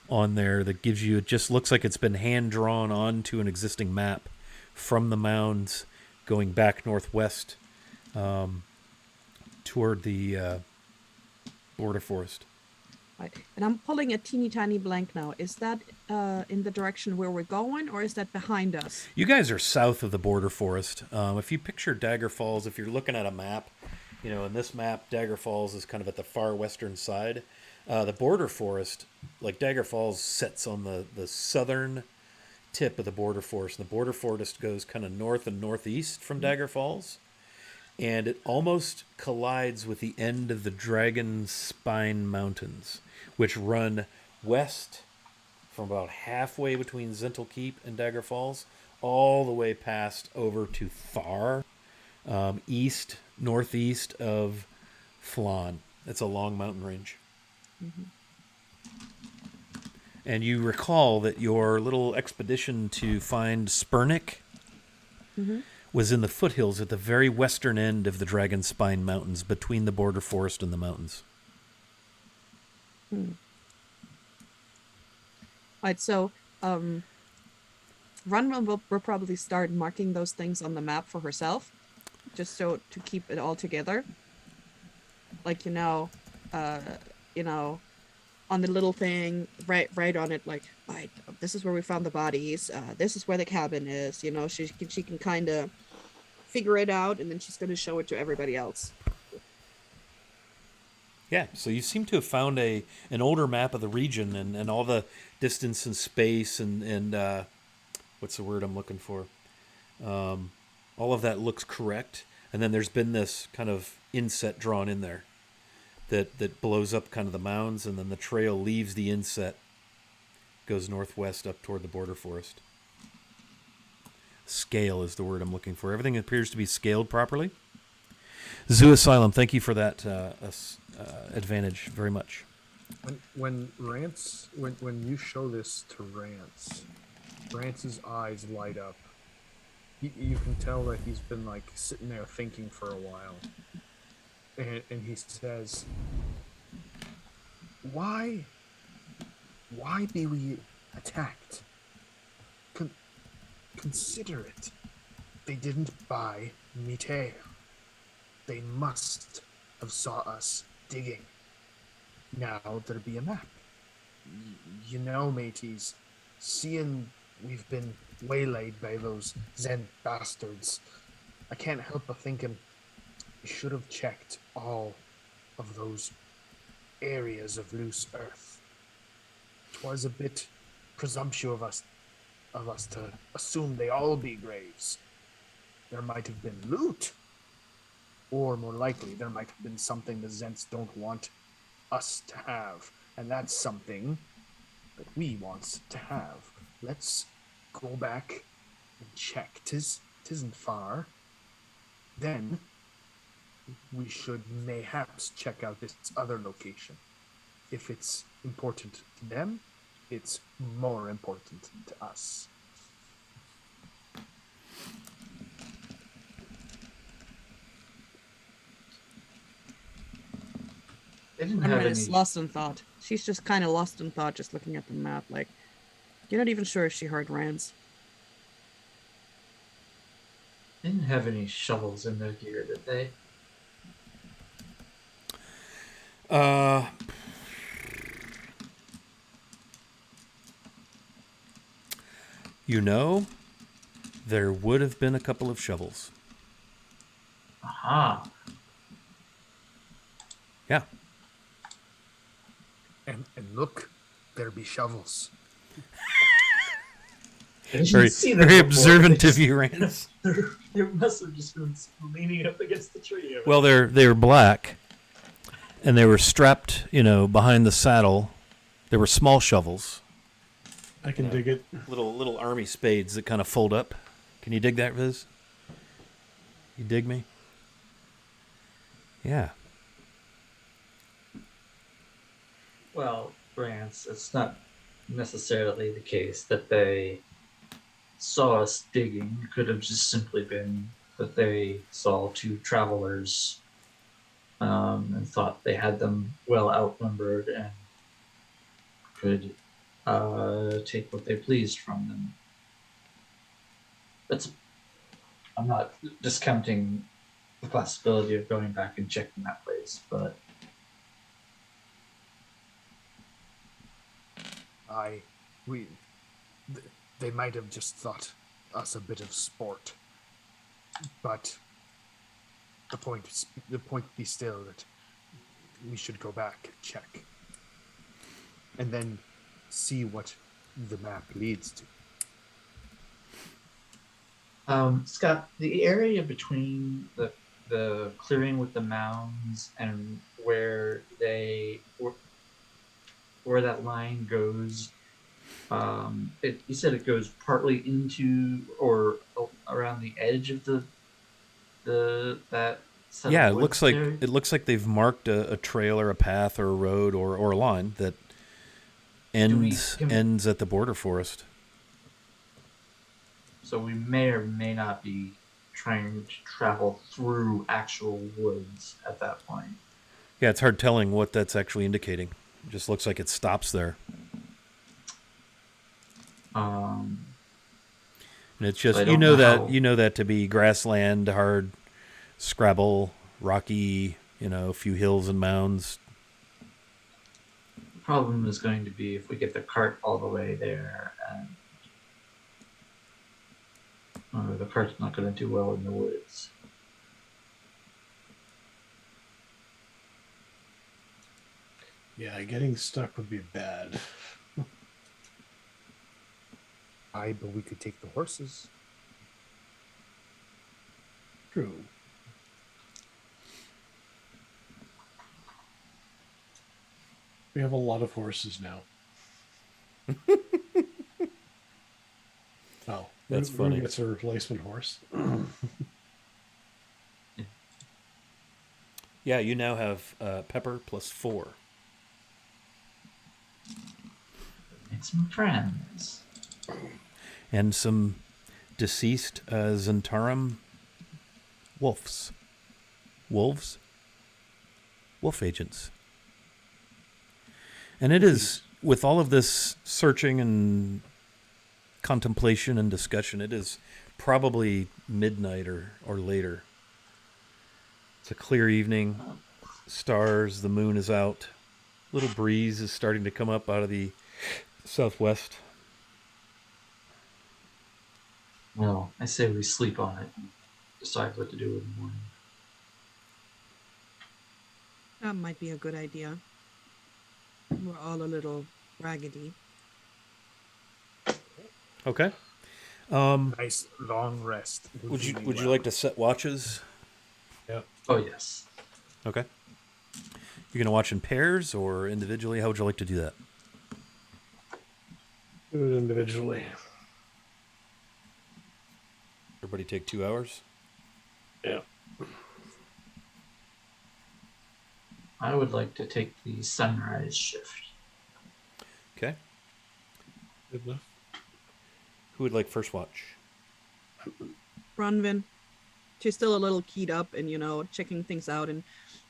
on there that gives you. It just looks like it's been hand drawn onto an existing map from the mounds, going back northwest toward the border forest. Right. And I'm pulling a teeny tiny blank now. Is that in the direction where we're going, or is that behind us? You guys are south of the border forest. If you picture Dagger Falls, if you're looking at a map, in this map, Dagger Falls is kind of at the far western side. The border forest, like Dagger Falls, sits on the southern tip of the border forest. And the border forest goes kind of north and northeast from Dagger Falls. And it almost collides with the end of the Dragon Spine Mountains, which run west from about halfway between Zintel Keep and Dagger Falls, all the way past over to Thar, east, northeast of Flan. It's a long mountain range. Mm-hmm. And you recall that your little expedition to find Spurnick Mm-hmm. was in the foothills at the very western end of the Dragon Spine Mountains, between the border forest and the mountains. Right. So, Runwell will probably start marking those things on the map for herself, just so to keep it all together. Like on the little thing, right on it, like, right, this is where we found the bodies. This is where the cabin is. She can kind of figure it out, and then she's going to show it to everybody else. Yeah, so you seem to have found an older map of the region, and all the distance and space and what's the word I'm looking for? All of that looks correct. And then there's been this kind of inset drawn in there that blows up kind of the mounds, and then the trail leaves the inset, goes northwest up toward the border forest. Scale is the word I'm looking for. Everything appears to be scaled properly. Zoo Asylum, thank you for that advantage very much. When you show this to Rance's eyes light up. You can tell that he's been like sitting there thinking for a while, and he says, "Why be we attacked? Consider it. They didn't buy Mite. They must have saw us digging. Now there be a map. Mateys, seeing we've been waylaid by those Zen bastards, I can't help but thinking we should have checked all of those areas of loose earth. 'Twas a bit presumptuous of us to assume they all be graves. There might have been loot, or more likely, there might have been something the Zents don't want us to have, and that's something that we want to have. Let's go back and check. Tisn't far. Then we should mayhaps check out this other location. If it's important to them, it's more important to us." They didn't have Runwin any. is lost in thought. She's just kind of lost in thought, just looking at the map. Like, you're not even sure if she heard Rand's. They didn't have any shovels in their gear, did they? You know, there would have been a couple of shovels. Aha. Yeah. And look, there be shovels. I didn't Very, see them very before. observant They of just- you, Rance. They must have just been leaning up against the tree. Well, they were black, and they were strapped, behind the saddle. They were small shovels, I can dig it. little army spades that kind of fold up. Can you dig that, Viz? You dig me? Yeah. Well, Rance, it's not necessarily the case that they saw us digging. It could have just simply been that they saw two travelers and thought they had them well outnumbered and could take what they pleased from them. I'm not discounting the possibility of going back and checking that place, but They might have just thought us a bit of sport, but the point be still that we should go back, check, and then see what the map leads to. Scott, the area between the clearing with the mounds and where that line goes, you said it goes partly into or around the edge of that set Yeah, of it woods looks like there? it looks like they've marked a trail or a path or a road or a line that ends at the border forest. So we may or may not be trying to travel through actual woods at that point. Yeah, it's hard telling what that's actually indicating. It just looks like it stops there. And it's just I don't know how- you know that to be grassland, hard scrabble, rocky, a few hills and mounds. The problem is going to be if we get the cart all the way there, and the cart's not going to do well in the woods. Yeah, getting stuck would be bad. But we could take the horses. True. We have a lot of horses now. Oh, That's funny. It's a replacement horse. Yeah, you now have Pepper plus 4. Make some friends. And some deceased Zentarum wolves. Wolf agents. And it is, with all of this searching and contemplation and discussion, it is probably midnight or later. It's a clear evening. Stars, the moon is out. Little breeze is starting to come up out of the southwest. Well, I say we sleep on it and decide what to do in the morning. That might be a good idea. We're all a little raggedy. Okay. Nice long rest. Would you like to set watches? Oh, yes. Okay. You're gonna watch in pairs or individually? How would you like to do that? Do it individually. Everybody take 2 hours. Yeah. I would like to take the sunrise shift. Okay. Good enough. Who would like first watch? Bronwyn. She's still a little keyed up and, checking things out. And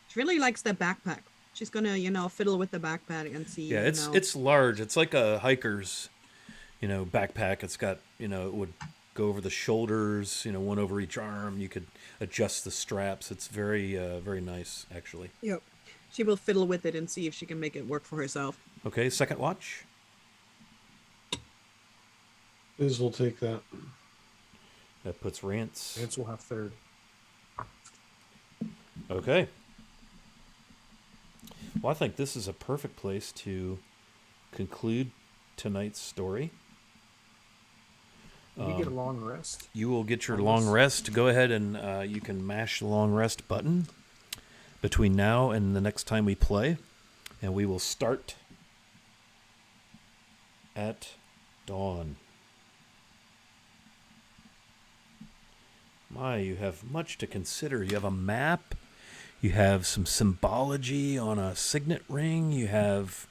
she really likes that backpack. She's gonna, fiddle with the backpack and see. Yeah, it's large. It's like a hiker's, backpack. It's got, it would go over the shoulders, one over each arm. You could adjust the straps. It's very, very nice, actually. Yep. She will fiddle with it and see if she can make it work for herself. Okay, second watch. Viz will take that. That puts Rance. Rance will have third. Okay. Well, I think this is a perfect place to conclude tonight's story. You get a long rest. You will get your long rest. Go ahead and you can mash the long rest button between now and the next time we play. And we will start at dawn. My, you have much to consider. You have a map. You have some symbology on a signet ring. You have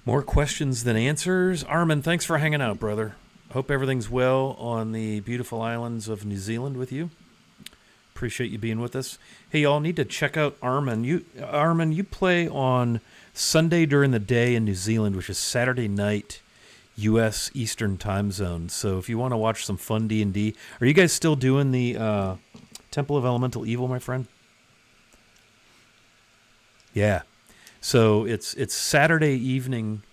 more questions than answers. Armin, thanks for hanging out, brother. Hope everything's well on the beautiful islands of New Zealand with you. Appreciate you being with us. Hey, y'all need to check out Armin. Armin, you play on Sunday during the day in New Zealand, which is Saturday night, U.S. Eastern Time Zone. So if you want to watch some fun D&D, are you guys still doing the Temple of Elemental Evil, my friend? Yeah. So it's Saturday evening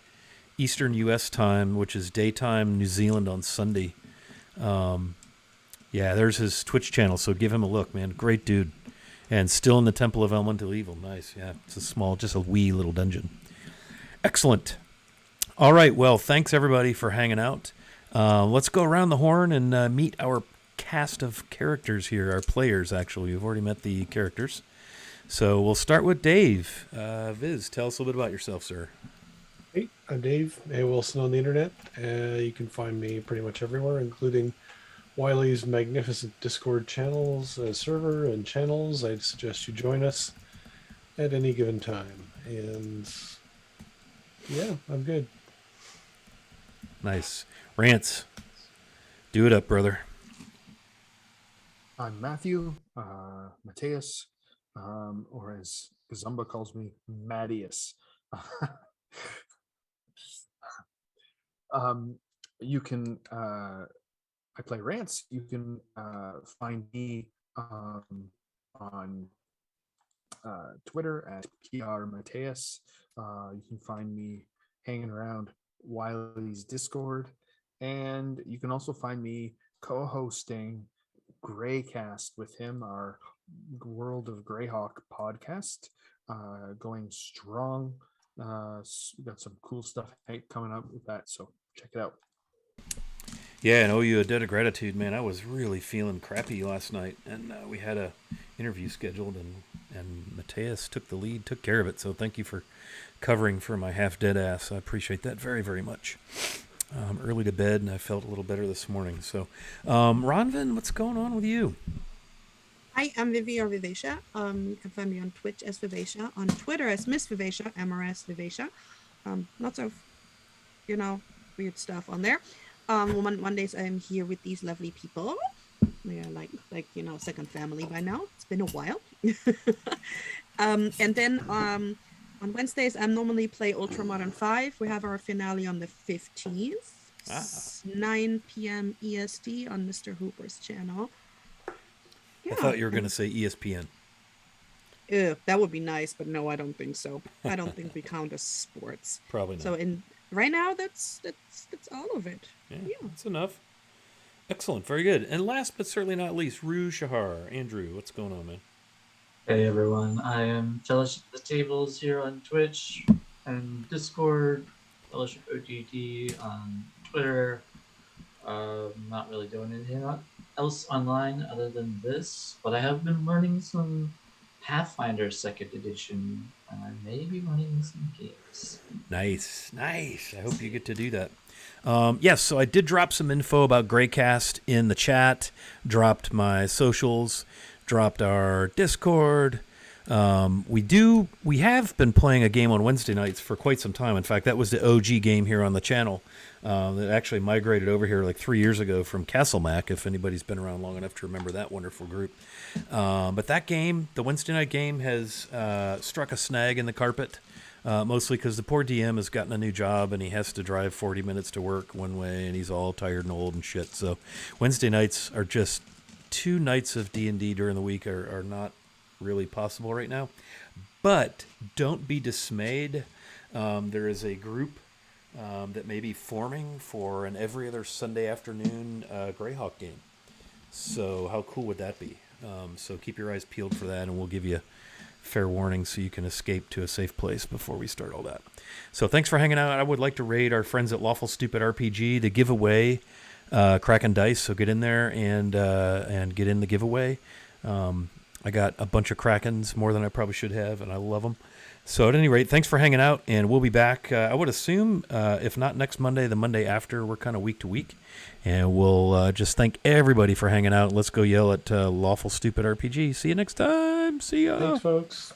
Eastern U.S. time, which is daytime New Zealand on Sunday. Yeah, there's his Twitch channel, so give him a look, man. Great dude. And still in the Temple of Elemental Evil. Nice, yeah. It's just a wee little dungeon. Excellent. All right, well, thanks everybody for hanging out. Let's go around the horn and meet our cast of characters here, our players, actually. We've already met the characters. So we'll start with Dave. Viz, tell us a little bit about yourself, sir. Hey, I'm Dave A. Wilson on the internet. You can find me pretty much everywhere, including Wiley's magnificent Discord channels, server, and channels. I'd suggest you join us at any given time. And yeah, I'm good. Nice. Rance, do it up, brother. I'm Matthew, Mateus, or as Gazumba calls me, Mattias. You can, I play Rance. You can find me on Twitter at PRMateus. You can find me hanging around Wiley's Discord. And you can also find me co-hosting Greycast with him, our World of Greyhawk podcast, going strong. We got some cool stuff coming up with that, so check it out. Yeah, and owe you a debt of gratitude, man. I was really feeling crappy last night, and we had a interview scheduled, and Mateus took the lead, took care of it. So thank you for covering for my half-dead ass. I appreciate that very, very much. Early to bed, and I felt a little better this morning. So, Ronvin, what's going on with you? Hi, I'm Vivi or Vivacia. You can find me on Twitch as Vivacia, on Twitter as Miss Vivacia, MRS Vivacia. Lots of, weird stuff on there. Mondays I'm here with these lovely people. They are like second family by now. It's been a while. And then on Wednesdays I normally play Ultramodern 5. We have our finale on the 15th, 9 p.m. EST on Mr. Hooper's channel. Yeah. I thought you were going to say ESPN. That would be nice, but no, I don't think so. I don't think we count as sports. Probably not. So right now, that's all of it. Yeah, that's enough. Excellent, very good. And last but certainly not least, Rue Shahar. Andrew, what's going on, man? Hey everyone, I am Fellowship of the Tables here on Twitch and Discord, Fellowship OGT on Twitter. Not really doing anything else online other than this, but I have been running some Pathfinder 2nd edition, and I may be running some games. Nice. I hope you get to do that. Yes, so I did drop some info about Greycast in the chat, dropped my socials, dropped our Discord, We have been playing a game on Wednesday nights for quite some time. In fact, that was the OG game here on the channel. That actually migrated over here like 3 years ago from Castle Mac, if anybody's been around long enough to remember that wonderful group. But that game, the Wednesday night game, has struck a snag in the carpet, mostly because the poor DM has gotten a new job and he has to drive 40 minutes to work one way, and he's all tired and old and shit. So Wednesday nights are just 2 nights of D&D during the week are not really possible right now. But don't be dismayed. There is a group that may be forming for an every other Sunday afternoon Greyhawk game. So how cool would that be? So keep your eyes peeled for that, and we'll give you fair warning so you can escape to a safe place before we start all that. So thanks for hanging out. I would like to raid our friends at Lawful Stupid RPG. The giveaway, Kraken Dice, so get in there and get in the giveaway. I got a bunch of Krakens, more than I probably should have, and I love them. So at any rate, thanks for hanging out, and we'll be back, I would assume, if not next Monday, the Monday after. We're kind of week to week. And we'll just thank everybody for hanging out. Let's go yell at Lawful Stupid RPG. See you next time. See ya. Thanks, folks.